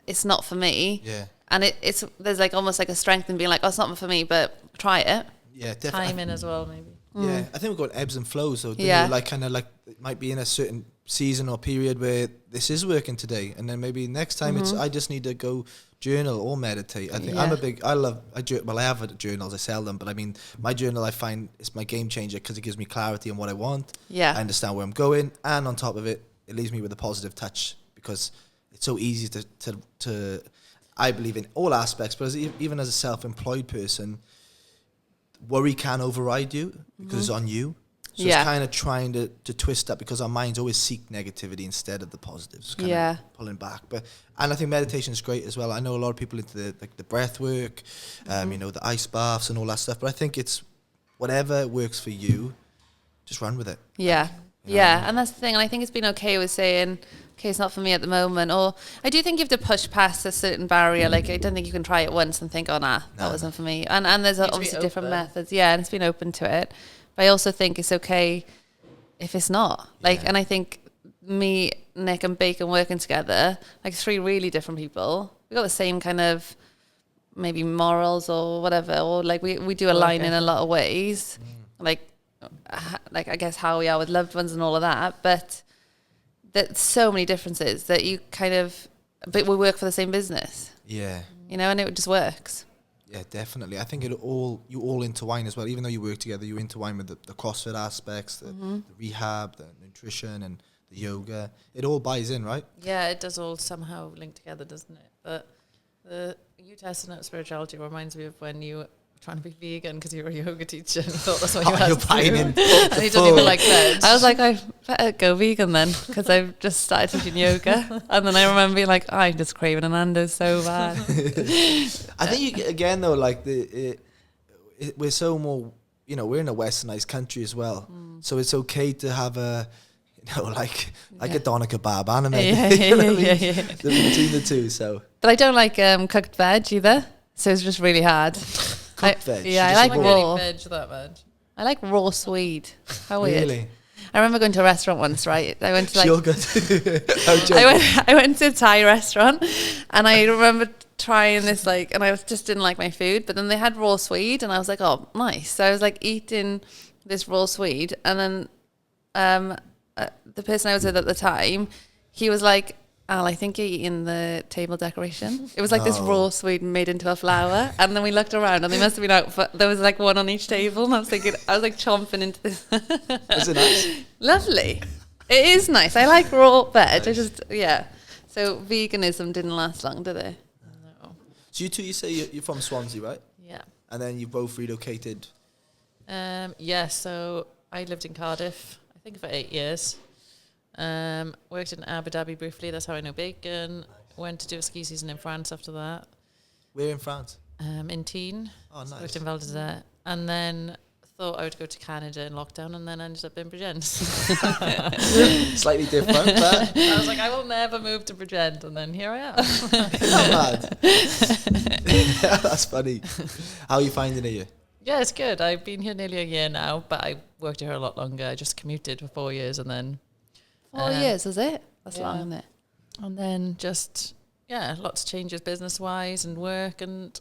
it's not for me. Yeah. And it's there's like almost like a strength in being like, oh, it's not for me, but try it. Yeah, definitely. Time in as well, maybe. Yeah, I think we've got ebbs and flows. So like kind of like it might be in a certain season or period where this is working today, and then maybe next time it's I just need to go journal or meditate. I think I have journals, I sell them, but I mean my journal I find is my game changer, because it gives me clarity on what I want. I understand where I'm going, and on top of it, it leaves me with a positive touch, because it's so easy to I believe in all aspects, but even as a self-employed person, worry can override you because it's on you. So it's kind of trying to twist that, because our minds always seek negativity instead of the positives. Kind of pulling back. And I think meditation is great as well. I know a lot of people into the breath work, you know, the ice baths and all that stuff. But I think it's whatever works for you, just run with it. Yeah. You know what I mean? And that's the thing. And I think it's been okay with saying, okay, it's not for me at the moment. Or I do think you have to push past a certain barrier. Like I don't think you can try it once and think, oh, that wasn't for me. And there's obviously different methods. Yeah, and it's been open to it. But I also think it's okay if it's not. Like, and I think me, Nick and Bacon working together, like three really different people. We got the same kind of maybe morals or whatever, or like we do align in a lot of ways. Like I guess how we are with loved ones and all of that. But there's so many differences that you kind of, but we work for the same business. Yeah. You know, and it just works. Yeah, definitely. I think you all intertwine as well. Even though you work together, you intertwine with the CrossFit aspects, the rehab, the nutrition, and the yoga. It all buys in, right? Yeah, it does all somehow link together, doesn't it? But you testing out spirituality reminds me of when you were trying to be vegan because you were a yoga teacher and thought that's what you had to do. And you don't even like veg. I was like, I better go vegan then, because I've just started teaching yoga. And then I remember being like, I'm just craving a Nando's so bad. I think again though, like we're so more, you know, we're in a westernized country as well, so it's okay to have a, you know, like a doner kebab anime. Between the two. So, but I don't like cooked veg either, so it's just really hard. Veg. Yeah, I like raw veg. That veg. I like raw swede. How weird. Really? I remember going to a restaurant once, right? I went to like I went to a Thai restaurant, and I remember trying this and I just didn't like my food, but then they had raw swede, and I was like, oh, nice. So I was like eating this raw swede, and then the person I was with at the time, he was like, Al, I think you're eating the table decoration. It was like this raw swede made into a flower. And then we looked around, and they must have been out for, there was like one on each table. And I was like chomping into this. Is it nice? Lovely. It is nice. I like raw veg. Nice. So veganism didn't last long, did it? No. So you say you're from Swansea, right? Yeah. And then you both relocated? Yeah, so I lived in Cardiff, I think for 8 years. Worked in Abu Dhabi briefly. That's how I know Bacon. Nice. Went to do a ski season in France after that. Where in France? In Tignes. Oh, nice. Worked in Val d'Isère, and then thought I would go to Canada in lockdown, and then ended up in Bridgend. Slightly different, but I was like, I will never move to Bridgend, and then here I am. Not bad. That's funny. How are you finding it here? Yeah, it's good. I've been here nearly a year now, but I worked here a lot longer. I just commuted for 4 years, and then 4 years, is it? That's long, isn't it? And then lots of changes business wise and work, and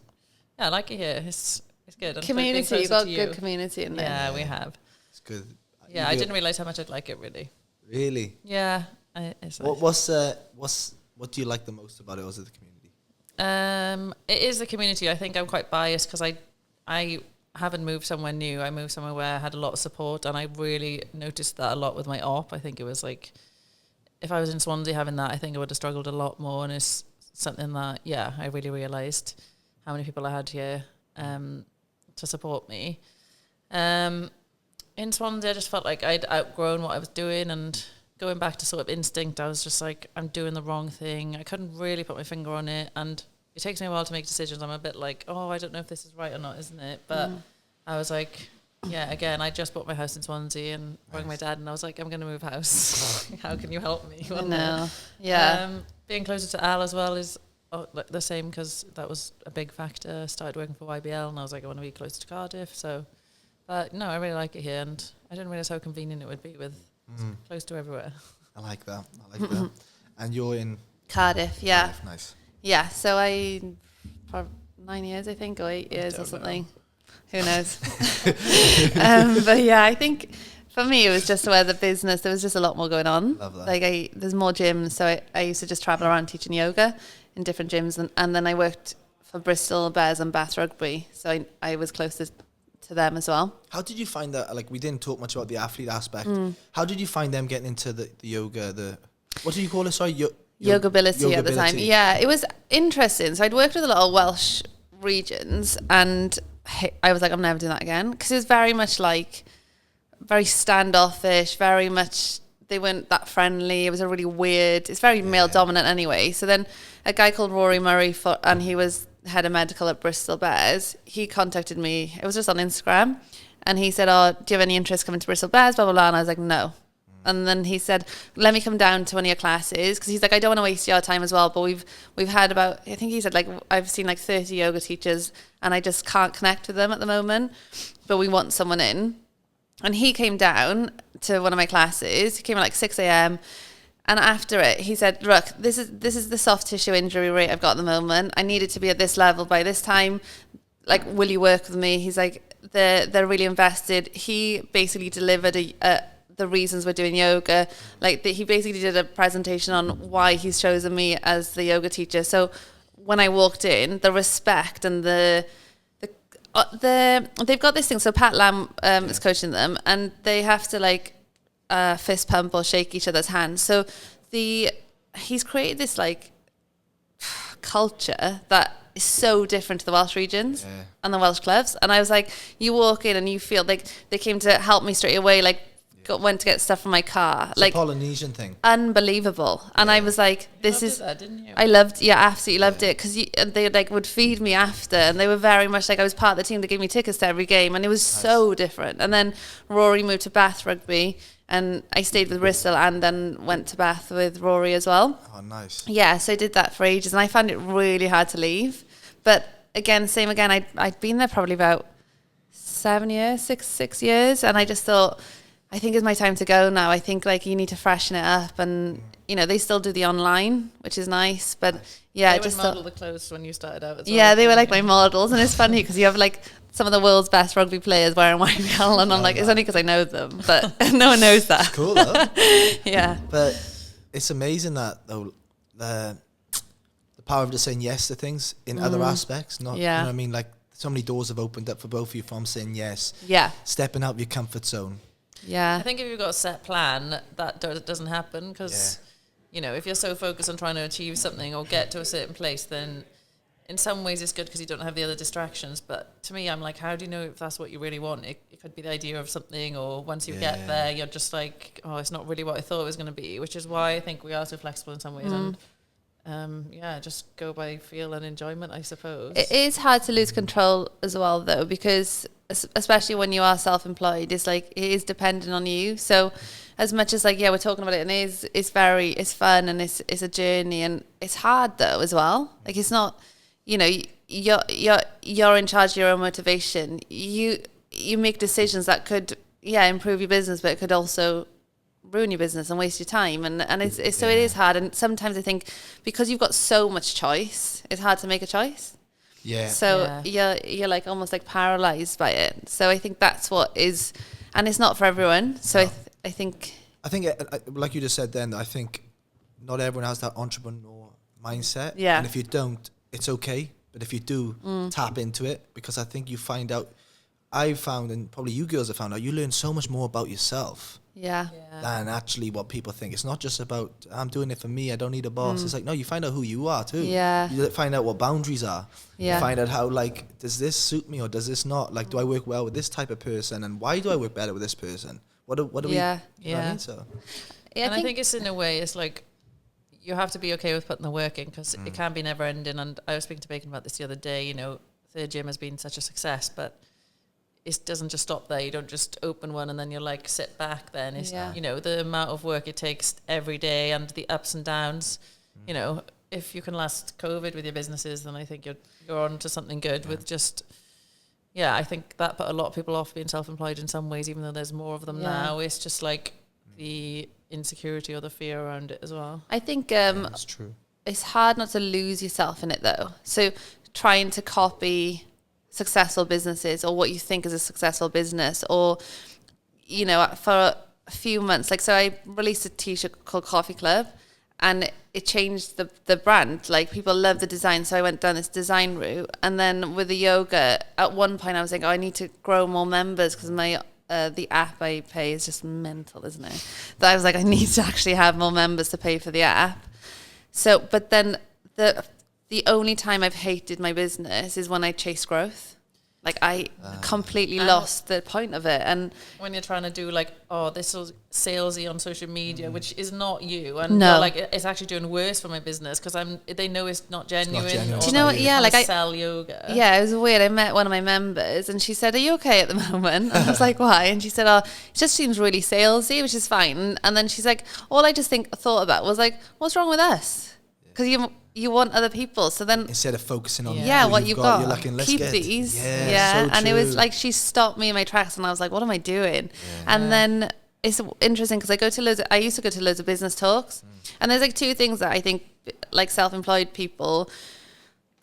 I like it here. It's good. And Community, you got good community in there. Yeah, we have. It's good. Yeah, I didn't realize how much I'd like it, really. Really? Yeah. It's nice. What do you like the most about it? Or is it the community? It is the community. I think I'm quite biased because I haven't moved somewhere new. I moved somewhere where I had a lot of support, and I really noticed that a lot with my op. I think it was like, if I was in Swansea having that, I think I would have struggled a lot more, and it's something that, I really realised how many people I had here to support me. In Swansea, I just felt like I'd outgrown what I was doing, and going back to sort of instinct, I was just like, I'm doing the wrong thing. I couldn't really put my finger on it, and it takes me a while to make decisions. I'm a bit like, I don't know if this is right or not, isn't it? But I was like, again, I just bought my house in Swansea and rang my dad, and I was like, I'm going to move house. How can you help me? I know. Yeah. Being closer to Al as well is the same, because that was a big factor. Started working for YBL, and I was like, I want to be closer to Cardiff. So, but no, I really like it here, and I didn't realise how convenient it would be with close to everywhere. I like that. And you're in Cardiff, yeah. Cardiff, nice. Yeah, so for 9 years, I think, or 8 years or something. Who knows? But yeah, I think for me, it was just where the business, there was just a lot more going on. Love that. Like there's more gyms, so I used to just travel around teaching yoga in different gyms, and then I worked for Bristol Bears and Bath Rugby, so I was closest to them as well. How did you find that? Like, we didn't talk much about the athlete aspect. How did you find them getting into the yoga? What do you call it? Sorry, Yoga-ability at the time. Yeah, it was interesting. So I'd worked with a lot of Welsh regions, and I was like, I'm never doing that again, because it was very much like very standoffish, very much, they weren't that friendly. It was a really weird, it's very male dominant anyway. So then a guy called Rory Murray, and he was head of medical at Bristol Bears, he contacted me, it was just on Instagram, and he said, do you have any interest coming to Bristol Bears, blah blah blah, and I was like, no. And then he said, let me come down to one of your classes, because he's like, I don't want to waste your time as well, but we've had about, I think he said, like, I've seen like 30 yoga teachers, and I just can't connect with them at the moment, but we want someone in. And he came down to one of my classes. He came at like 6 a.m. And after it, he said, look, this is the soft tissue injury rate I've got at the moment. I need it to be at this level by this time. Like, will you work with me? He's like, they're really invested. He basically delivered the reasons we're doing yoga. Like, he basically did a presentation on why he's chosen me as the yoga teacher. So when I walked in, the respect and they've got this thing. So Pat Lamb is coaching them, and they have to like fist pump or shake each other's hands. So he's created this like culture that is so different to the Welsh regions and the Welsh clubs. And I was like, you walk in and you feel like they came to help me straight away. Like, went to get stuff from my car. It's like a Polynesian thing. Unbelievable. And I was like, this is that, didn't you? I loved, absolutely loved it, because they like would feed me after, and they were very much like I was part of the team that gave me tickets to every game, and it was so different. And then Rory moved to Bath Rugby, and I stayed with Bristol and then went to Bath with Rory as well. Oh, nice. Yeah, so I did that for ages, and I found it really hard to leave. But again, I'd been there probably about 7 years, six years, and I just thought, I think it's my time to go now. I think like you need to freshen it up, and they still do the online, which is nice. But they would model the clothes when you started out as well. Yeah, they were like my models, and it's funny because you have like some of the world's best rugby players wearing YBL, and I'm like, it's only because I know them, but no one knows that. It's cool though. Yeah, but it's amazing that though the power of just saying yes to things in other aspects. Not, you know what I mean, like so many doors have opened up for both of you from saying yes. Yeah, stepping out of your comfort zone. Yeah, I think if you've got a set plan, that doesn't happen, because if you're so focused on trying to achieve something or get to a certain place, then in some ways it's good because you don't have the other distractions. But to me, I'm like, how do you know if that's what you really want? It could be the idea of something, or once you get there, you're just like, oh, it's not really what I thought it was going to be, which is why I think we are so flexible in some ways. And just go by feel and enjoyment, I suppose. It is hard to lose control as well, though, because especially when you are self-employed, it's like it is dependent on you. So as much as like we're talking about it, and it's fun, and it's a journey, and it's hard though as well. Like, it's not, you're in charge of your own motivation. You make decisions that could improve your business, but it could also ruin your business and waste your time. And so it is hard. And sometimes I think because you've got so much choice, it's hard to make a choice. Yeah. So you're like almost like paralyzed by it. So I think that's what is, and it's not for everyone. So No. I think, like you just said then, I think not everyone has that entrepreneur mindset. Yeah. And if you don't, it's okay. But if you do, tap into it, because I think you find out, I found, and probably you girls have found out, you learn so much more about yourself than actually what people think. It's not just about, I'm doing it for me, I don't need a boss. It's like, no, you find out who you are too. Yeah. You find out what boundaries are. Yeah. You find out how, like, does this suit me or does this not? Like, do I work well with this type of person? And why do I work better with this person? What do we, you know what I mean? So, I think it's in a way, it's like, you have to be okay with putting the work in, because it can be never ending. And I was speaking to Bacon about this the other day, you know, Third Gym has been such a success, but it doesn't just stop there. You don't just open one and then you're like, sit back then. It's, you know, the amount of work it takes every day and the ups and downs, you know, if you can last COVID with your businesses, then I think you're on to something good with just, I think that put a lot of people off being self-employed in some ways, even though there's more of them now. It's just like the insecurity or the fear around it as well. I think that's true. It's hard not to lose yourself in it though. So trying to copy successful businesses or what you think is a successful business, or, you know, for a few months, like, so I released a t-shirt called Coffee Club and it changed the brand. Like, people love the design. So I went down this design route. And then with the yoga, at one point I was like, I need to grow more members, because my the app I pay is just mental, isn't it? That I was like, I need to actually have more members to pay for the app. So, but then the only time I've hated my business is when I chase growth. Like, I completely lost the point of it. And when you're trying to do like, this is salesy on social media, which is not you, and No. you're like, it's actually doing worse for my business because they know it's not genuine. genuine. Or do you know what? Yeah, like I sell yoga. Yeah, it was weird. I met one of my members and she said, "Are you okay at the moment?" And I was like, "Why?" And she said, "Oh, it just seems really salesy," which is fine. And then she's like, all I just thought about was like, what's wrong with us? Because you want other people. So then instead of focusing on what you've got, you're like, let's keep get these. so and it was true. like, she stopped me in my tracks and I was like, what am I doing? And then it's interesting because I used to go to loads of business talks, and there's like two things that I think, like, self-employed people,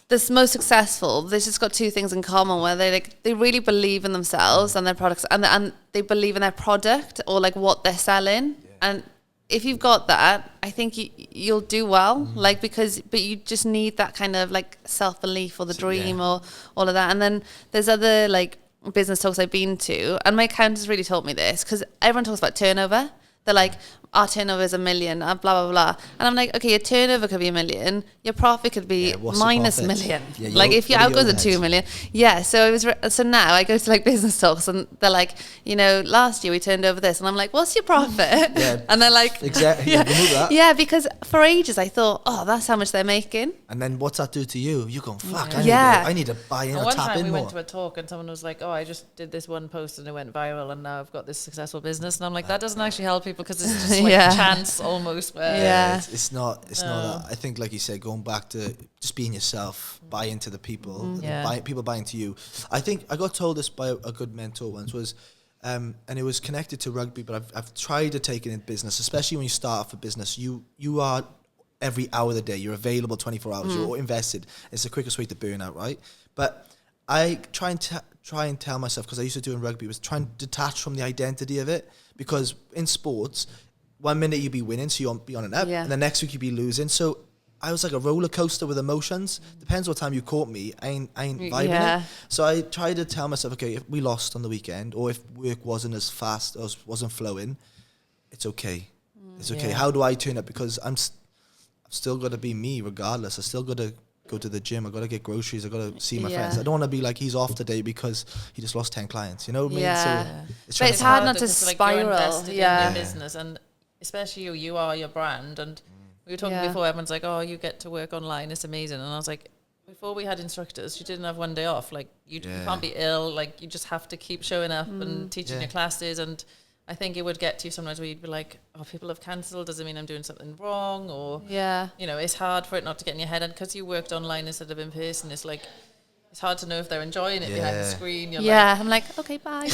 the most successful, they've just got two things in common, where they really believe in themselves and their products, and they believe in their product or like what they're selling. And if you've got that, I think you'll do well, like, but you just need that kind of like self-belief or the dream or all of that. And then there's other like business talks I've been to, and my accountants really taught me this, because everyone talks about turnover. They're like, our turnover is 1 million, blah, blah, blah. And I'm like, okay, your turnover could be 1 million. Your profit could be minus 1 million. Yeah, like, if your outgoes are 2 million. Yeah, so so now I go to like business talks and they're like, you know, last year we turned over this. And I'm like, what's your profit? And they're like, exactly. Remove that. Yeah, because for ages I thought, that's how much they're making. And then what's that do to you? You're going, fuck, I need to buy in or one tap time in we more. went to a talk and someone was like, I just did this one post and it went viral and now I've got this successful business. And I'm like, that doesn't actually help people, because it's just like chance almost. Where It's not that. I think, like you said, going back to just being yourself, buy into the people, people buy into you. I think I got told this by a good mentor once, was and it was connected to rugby, but I've tried to take it in business, especially when you start off a business. You are every hour of the day, you're available 24 hours, you're invested. It's the quickest way to burn out, right? But I try and tell myself, because I used to do in rugby, was try and detach from the identity of it, because in sports, 1 minute you'd be winning, so you'll be on an up, and the next week you'd be losing. So I was like a roller coaster with emotions. Depends what time you caught me. I ain't vibing it. So I tried to tell myself, okay, if we lost on the weekend, or if work wasn't as fast or wasn't flowing, it's okay. It's okay. How do I turn up? Because I've still got to be me regardless. I still got to go to the gym. I got to get groceries. I got to see my friends. I don't want to be like, he's off today because he just lost 10 clients. You know what I mean? So but it's hard not to like, spiral. You're invested in your business, and especially you are your brand. And we were talking before, everyone's like, you get to work online, it's amazing. And I was like, before we had instructors, you didn't have one day off. Like, you can't be ill. Like, you just have to keep showing up and teaching your classes. And I think it would get to you sometimes where you'd be like, people have cancelled, does it mean I'm doing something wrong? Or, you know, it's hard for it not to get in your head. And because you worked online instead of in person, it's like, it's hard to know if they're enjoying it behind the screen. You're I'm like, okay, bye.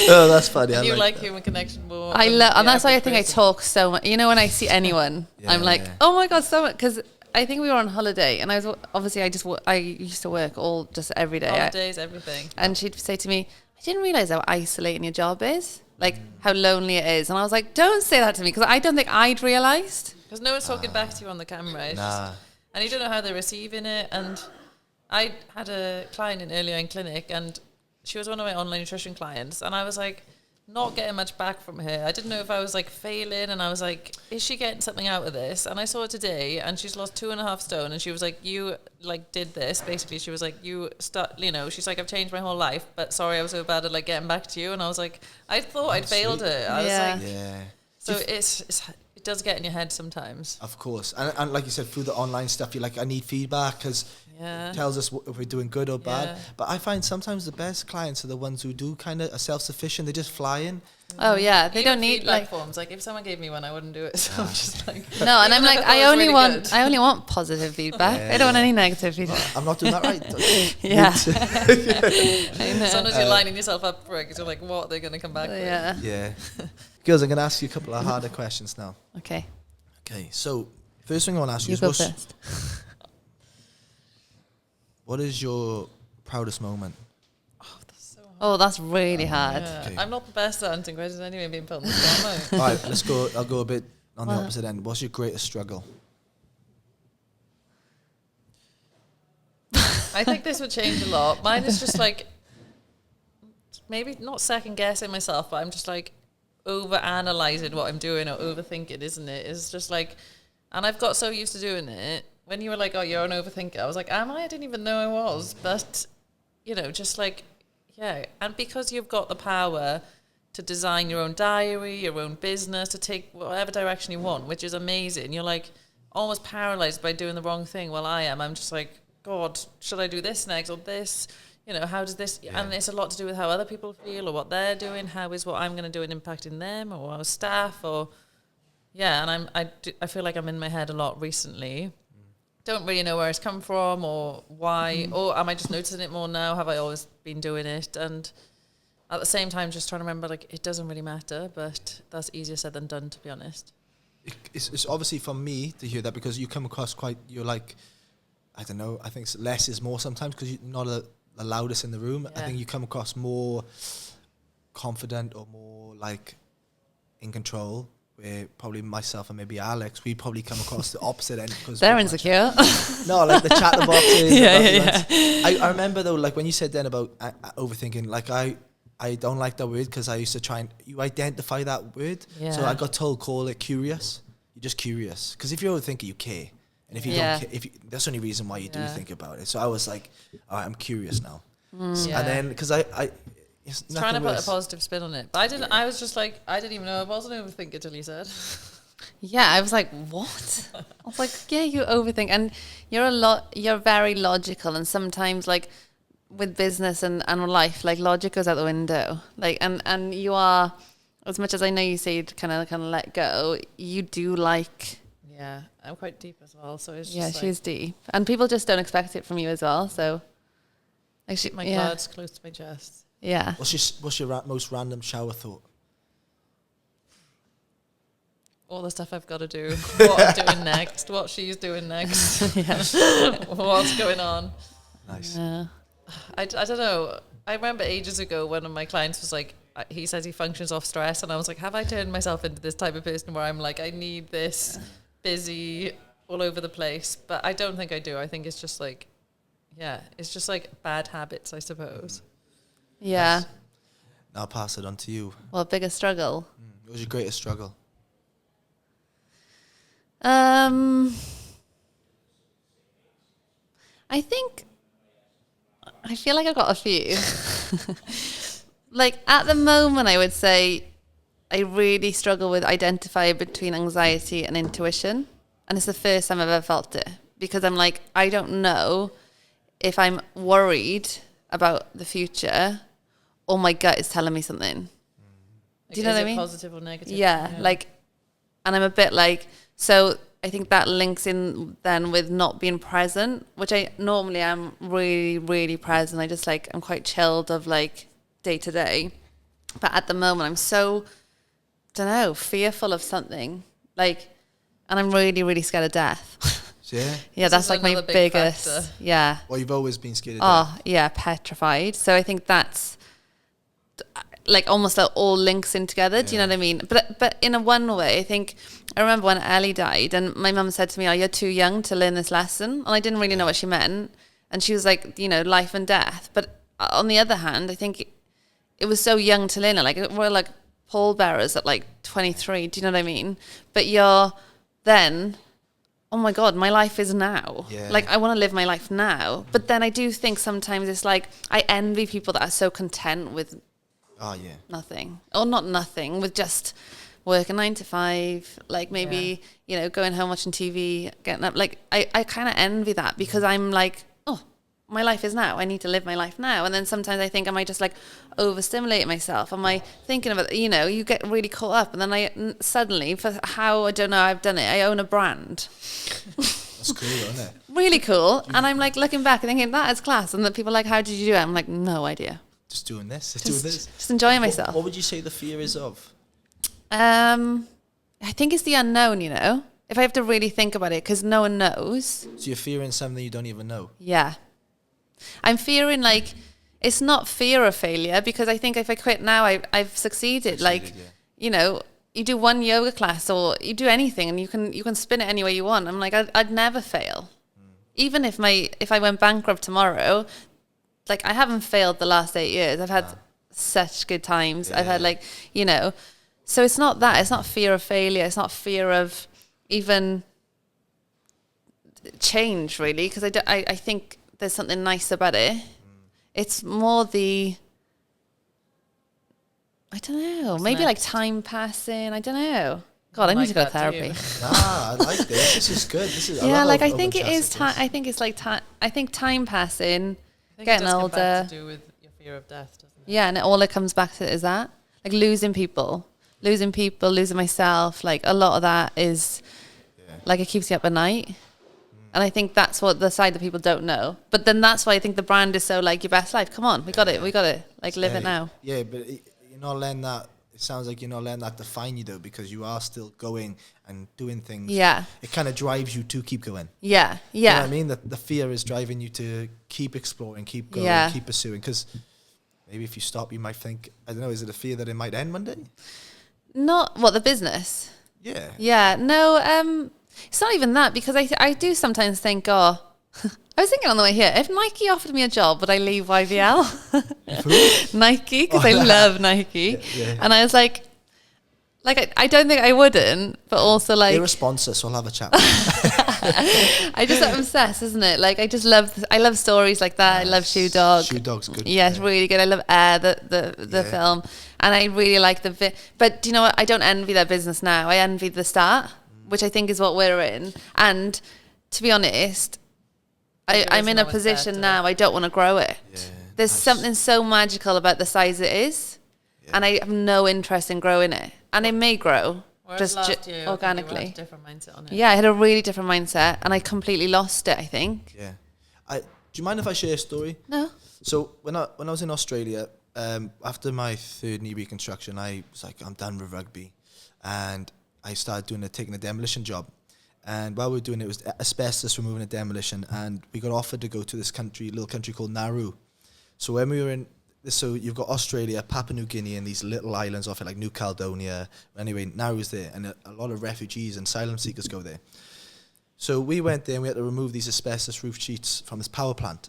Oh, that's funny. you like human connection more. I love, and that's why I think I talk so much. You know, when I see anyone, I'm like, oh my God, so much. Because I think we were on holiday, and I was obviously I used to work just every day. Holidays, everything. And she'd say to me, I didn't realize how isolating your job is, like how lonely it is. And I was like, don't say that to me, because I don't think I'd realized. Because no one's talking back to you on the camera. It's just, and you don't know how they're receiving it. And I had a client earlier in clinic, and she was one of my online nutrition clients, and I was like, not getting much back from her. I didn't know if I was like failing, and I was like, is she getting something out of this? And I saw her today, and she's lost 2.5 stone, and she was like, you like did this. Basically, she was like, she's like, I've changed my whole life, but sorry, I was so bad at like getting back to you. And I was like, I thought I'd failed her. I was like, so it does get in your head sometimes. Of course. And like you said, through the online stuff, you're like, I need feedback, because it tells us if we're doing good or bad. But I find sometimes the best clients are the ones who do kind of are self-sufficient. They just fly in. Oh yeah, they don't need like forms. Like if someone gave me one, I wouldn't do it. So I'm just like, no, and I'm like, I only want positive feedback. I don't want any negative feedback. I'm not doing that right. Yeah. I know. Sometimes you're lining yourself up for it, because you're like, what are they going to come back with? Yeah. Girls, I'm going to ask you a couple of harder questions now. Okay. So first thing I want to ask you, is go first. What is your proudest moment? Oh, that's really hard. Yeah. Okay. I'm not the best at answering questions anyway, being put on the spot. All right, let's go. I'll go a bit on the opposite end. What's your greatest struggle? I think this would change a lot. Mine is just like, maybe not second guessing myself, but I'm just like over analysing what I'm doing or overthinking, isn't it? It's just like, and I've got so used to doing it. When you were like, oh, you're an overthinker, I was like, am I? I didn't even know I was. But, just like, and because you've got the power to design your own diary, your own business, to take whatever direction you want, which is amazing. You're like almost paralyzed by doing the wrong thing. Well, I'm just like, God, should I do this next or this? How does this, and it's a lot to do with how other people feel or what they're doing. How is what I'm going to do and impacting them or our staff and I feel like I'm in my head a lot recently. Don't really know where it's come from or why, or am I just noticing it more now? Have I always been doing it? And at the same time, just trying to remember, like, it doesn't really matter, but that's easier said than done, to be honest. It's obviously for me to hear that, because you come across you're like, I don't know, I think less is more sometimes, because you're not the loudest in the room. I think you come across more confident or more like in control. Where probably myself and maybe Alex, we probably come across the opposite end, because they're insecure. No, like the chatterboxes. I remember though, like when you said then about overthinking, like I don't like that word, because I used to try and you identify that word. So I got told, call it curious. You're just curious, because if you're overthinker, you care, and if you don't care, that's the only reason why you do think about it. So I was like, all right, I'm curious now, and then because I trying to put a positive spin on it. But I didn't. I was just like, I didn't even know I was an overthinker till you said. Yeah, I was like, what? I was like, yeah, you overthink, and you're very logical, and sometimes like with business and life, like logic goes out the window. Like and you are, as much as I know you say you'd kind of let go, you do like. Yeah, I'm quite deep as well, so it's just she's deep, and people just don't expect it from you as well. So like my cards close to my chest. Yeah. What's your most random shower thought? All the stuff I've got to do, what I'm doing next, what she's doing next, what's going on. Nice. Yeah. I don't know. I remember ages ago one of my clients was like, he says he functions off stress, and I was like, have I turned myself into this type of person where I'm like, I need this busy all over the place? But I don't think I do. I think it's just like, it's just like bad habits, I suppose. Yeah. Now I'll pass it on to you. Well, biggest struggle? What was your greatest struggle? I feel like I've got a few. Like at the moment, I would say I really struggle with identifying between anxiety and intuition. And it's the first time I've ever felt it, because I'm like, I don't know if I'm worried about the future or my gut is telling me something. Like, do you know what I mean? Positive or negative? Yeah, like, and I'm a bit like, so I think that links in then with not being present, which I normally am really, really present. I just like, I'm quite chilled of like day to day. But at the moment, I'm so, don't know, fearful of something. Like, and I'm really, really scared of death. Yeah. Yeah, that's like my biggest. Factor. Yeah. Well, you've always been scared of death. Oh, yeah, petrified. So I think that's like almost like all links in together. Do you know what I mean? But in a one way, I think I remember when Ellie died, and my mum said to me, "Oh, you're too young to learn this lesson," and I didn't really know what she meant. And she was like, you know, life and death. But on the other hand, I think it was so young to learn it. Like we're like pallbearers at like 23. Do you know what I mean? But you're then, oh my God, my life is now. Yeah. Like I want to live my life now. But then I do think sometimes it's like I envy people that are so content with nothing, or not nothing, with just working 9 to 5, like maybe, you know, going home watching TV, getting up. Like I kind of envy that, because I'm like, oh, my life is now. I need to live my life now. And then sometimes I think, am I just like overstimulating myself? Am I thinking about, you know, you get really caught up, and then I suddenly, for how, I don't know, I've done it, I own a brand. That's cool, isn't it? Really cool. And I'm like looking back and thinking, that is class. And then people are like, how did you do it? I'm like, no idea. Just doing this. Just enjoying myself. What would you say the fear is of? I think it's the unknown, you know, if I have to really think about it, because no one knows. So you're fearing something you don't even know? Yeah. I'm fearing, like, it's not fear of failure, because I think if I quit now, I've succeeded. Like, you know, you do one yoga class or you do anything and you can spin it any way you want. I'm like, I'd never fail. Even if I went bankrupt tomorrow, like I haven't failed the last 8 years. I've had such good times. I've had like, you know, so it's not that. It's not fear of failure. It's not fear of even change, really, because I think there's something nice about it. It's more the, I don't know, maybe like time passing. I don't know. God, I need to go to therapy. I like this. This is good. This is like I think it is time. I think it's like time. I think time passing, getting older. Back to do with your fear of death, doesn't it? Yeah, and all it comes back to is that, like losing people, losing myself. Like a lot of that is, like it keeps you up at night. And I think that's what the side that people don't know. But then that's why I think the brand is so like your best life. Come on, we got it. Like live it now. Yeah, but you're not letting that. It sounds like you're not letting that define you though, because you are still going and doing things. Yeah. It kind of drives you to keep going. Yeah. Yeah. You know what I mean? The fear is driving you to keep exploring, keep going, keep pursuing. Because maybe if you stop, you might think, I don't know, is it a fear that it might end one day? Not what, the business? Yeah. Yeah. No, it's not even that, because I do sometimes think, I was thinking on the way here, if Nike offered me a job, would I leave YBL? Nike, because I love Nike. Yeah. And I was like I don't think I wouldn't, but also like... You're a sponsor, so I'll have a chat. I just am obsessed, isn't it? Like I love stories like that. Yes. I love Shoe Dog. Shoe Dog's good. Yeah, it's really good. I love Air, the film. And I really like but do you know what? I don't envy their business now. I envy the start, which I think is what we're in. And to be honest, I'm in a position now, I don't want to grow it. Yeah, there's something so magical about the size it is. Yeah. And I have no interest in growing it. And it may grow. Whereas just organically. You had a different mindset on it. Yeah, I had a really different mindset and I completely lost it, I think. Yeah. Do you mind if I share a story? No. So when I was in Australia, after my third knee reconstruction, I was like, I'm done with rugby. And I started taking a demolition job. And while we were doing it, it was asbestos removing and demolition. And we got offered to go to this little country called Nauru. So when we were in, so you've got Australia, Papua New Guinea, and these little islands off it, like New Caledonia. Anyway, Nauru's there, and a lot of refugees and asylum seekers go there. So we went there and we had to remove these asbestos roof sheets from this power plant.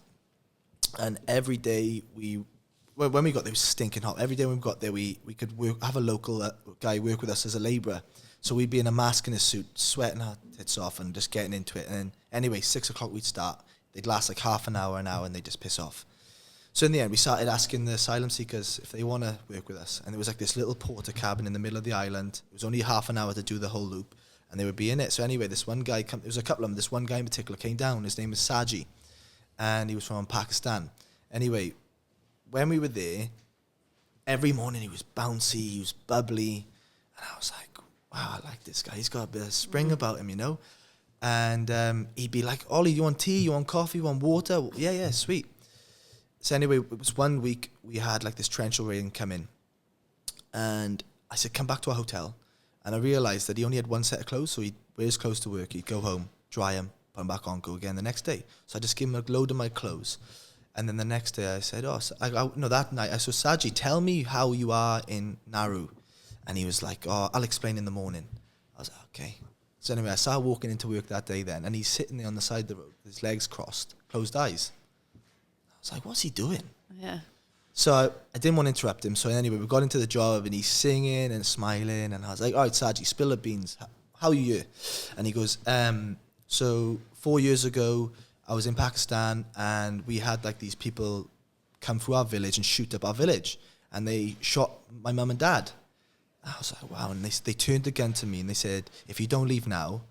And every day when we got there, it was stinking hot. Every day when we got there, we could have a local guy work with us as a labourer. So we'd be in a mask and a suit, sweating our tits off and just getting into it. And then anyway, 6 o'clock we'd start. They'd last like half an hour, and they'd just piss off. So in the end, we started asking the asylum seekers if they want to work with us. And there was like this little porter cabin in the middle of the island. It was only half an hour to do the whole loop, and they would be in it. So anyway, this one guy, there was a couple of them. This one guy in particular came down. His name was Saji, and he was from Pakistan. Anyway, when we were there, every morning he was bouncy, he was bubbly, and I was like, wow, I like this guy. He's got a bit of spring about him, you know? And he'd be like, Ollie, you want tea? You want coffee? You want water? Yeah, sweet. So anyway, it was one week we had like this torrential rain come in. And I said, come back to our hotel. And I realised that he only had one set of clothes. So he'd wear his clothes to work. He'd go home, dry them, put them back on, go again the next day. So I just gave him a load of my clothes. And then the next day I said, that night I said, Saji, tell me how you are in Nauru. And he was like, I'll explain in the morning. I was like, okay. So anyway, I started walking into work that day then, and he's sitting there on the side of the road, his legs crossed, closed eyes. I was like, what's he doing? Yeah. So I didn't want to interrupt him. So anyway, we got into the job, and he's singing and smiling, and I was like, all right, Saji, spill the beans. How are you? And he goes, so 4 years ago, I was in Pakistan, and we had like these people come through our village and shoot up our village, and they shot my mum and dad. I was like, wow. And they turned the gun to me and they said, if you don't leave now,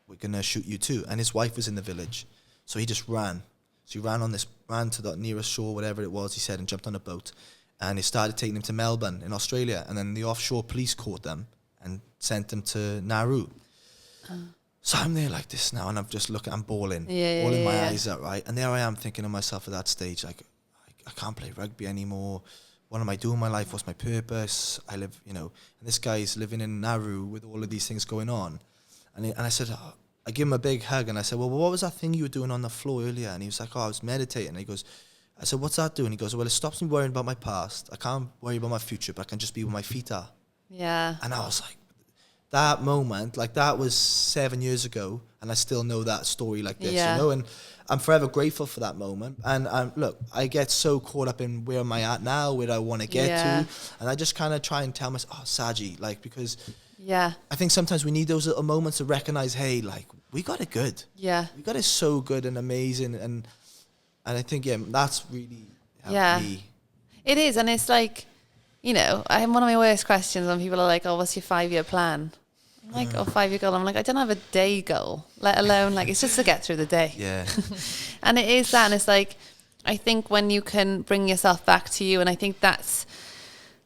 we're going to shoot you too. And his wife was in the village. So he just ran. So he ran to the nearest shore, whatever it was, he said, and jumped on a boat. And they started taking him to Melbourne in Australia. And then the offshore police caught them and sent them to Nauru. So I'm there like this now, and I'm just looking, I'm bawling, bawling my eyes out, right? And there I am thinking to myself at that stage, like, I can't play rugby anymore. What am I doing in my life? What's my purpose? I live, and this guy's living in Nauru with all of these things going on. And I said, I give him a big hug, and I said, well, what was that thing you were doing on the floor earlier? And he was like, I was meditating. And he goes, I said, what's that doing? He goes, well, it stops me worrying about my past. I can't worry about my future, but I can just be where my feet are. Yeah. And I was like, that moment, like that was 7 years ago, and I still know that story like this, and I'm forever grateful for that moment. And look, I get so caught up in where am I at now, where I want to get to, and I just kind of try and tell myself, Saji, like, because I think sometimes we need those little moments to recognize, hey, like, we got it good. Yeah. We got it so good and amazing, and I think, that's really helped me. It is, and it's like, one of my worst questions when people are like, oh, what's your 5-year plan? I'm like, 5-year goal. I'm like, I don't have a day goal, let alone, like, it's just to get through the day. Yeah. And it is that, and it's like, I think when you can bring yourself back to you, and I think that's,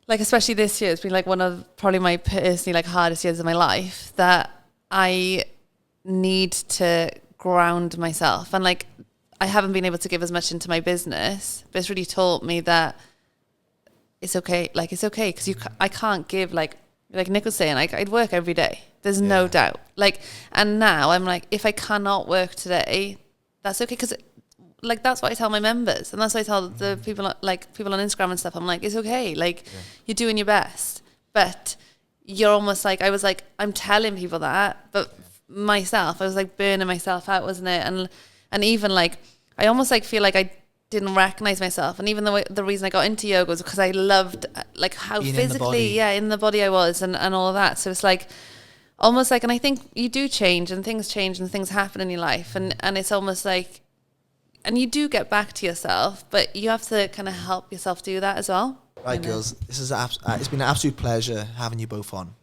like, especially this year, it's been, like, one of probably my personally, like, hardest years of my life, that I need to ground myself. And, like, I haven't been able to give as much into my business, but it's really taught me that it's okay. Like, it's okay, because I can't give, like Nick was saying, like, I'd work every day. There's no doubt. Like, and now I'm like, if I cannot work today, that's okay, because, like, that's what I tell my members, and that's what I tell the people, like, people on Instagram and stuff. I'm like, it's okay. Like, you're doing your best, but you're almost like, I was like, I'm telling people that, but myself, I was like burning myself out, wasn't it? And even like, I almost like feel like I didn't recognize myself, and even the reason I got into yoga was because I loved like how being physically in the body I was, and all of that. So it's like almost like, and I think you do change and things happen in your life, and it's almost like, and you do get back to yourself, but you have to kind of help yourself do that as well. Right, girls, this is it's been an absolute pleasure having you both on.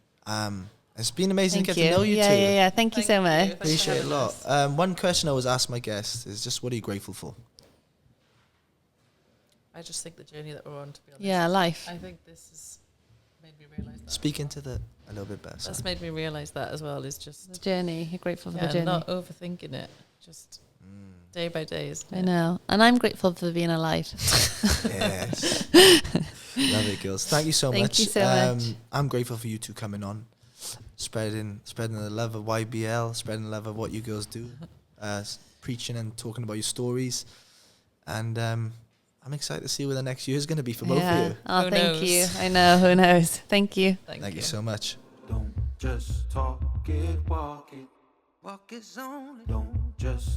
It's been amazing to get to know you two. Yeah. Thank you so much. Appreciate it a lot. One question I always ask my guests is just, what are you grateful for? I just think the journey that we're on, to be honest. Yeah, life. I think this has made me realise that. Speak into that a little bit better. That's made me realise that as well, is just the journey. You're grateful for the journey. Not overthinking it. Just day by day. I know. And I'm grateful for being alive. Yes. Love it, girls. Thank you so much. Thank you so much. I'm grateful for you two coming on, spreading the love of YBL, spreading the love of what you girls do, preaching and talking about your stories. And I'm excited to see where the next year is going to be for both of you. Oh, thank you. I know. Who knows? Thank you. Thank you so much. Don't just talk it, walk it. Walk is only. Don't just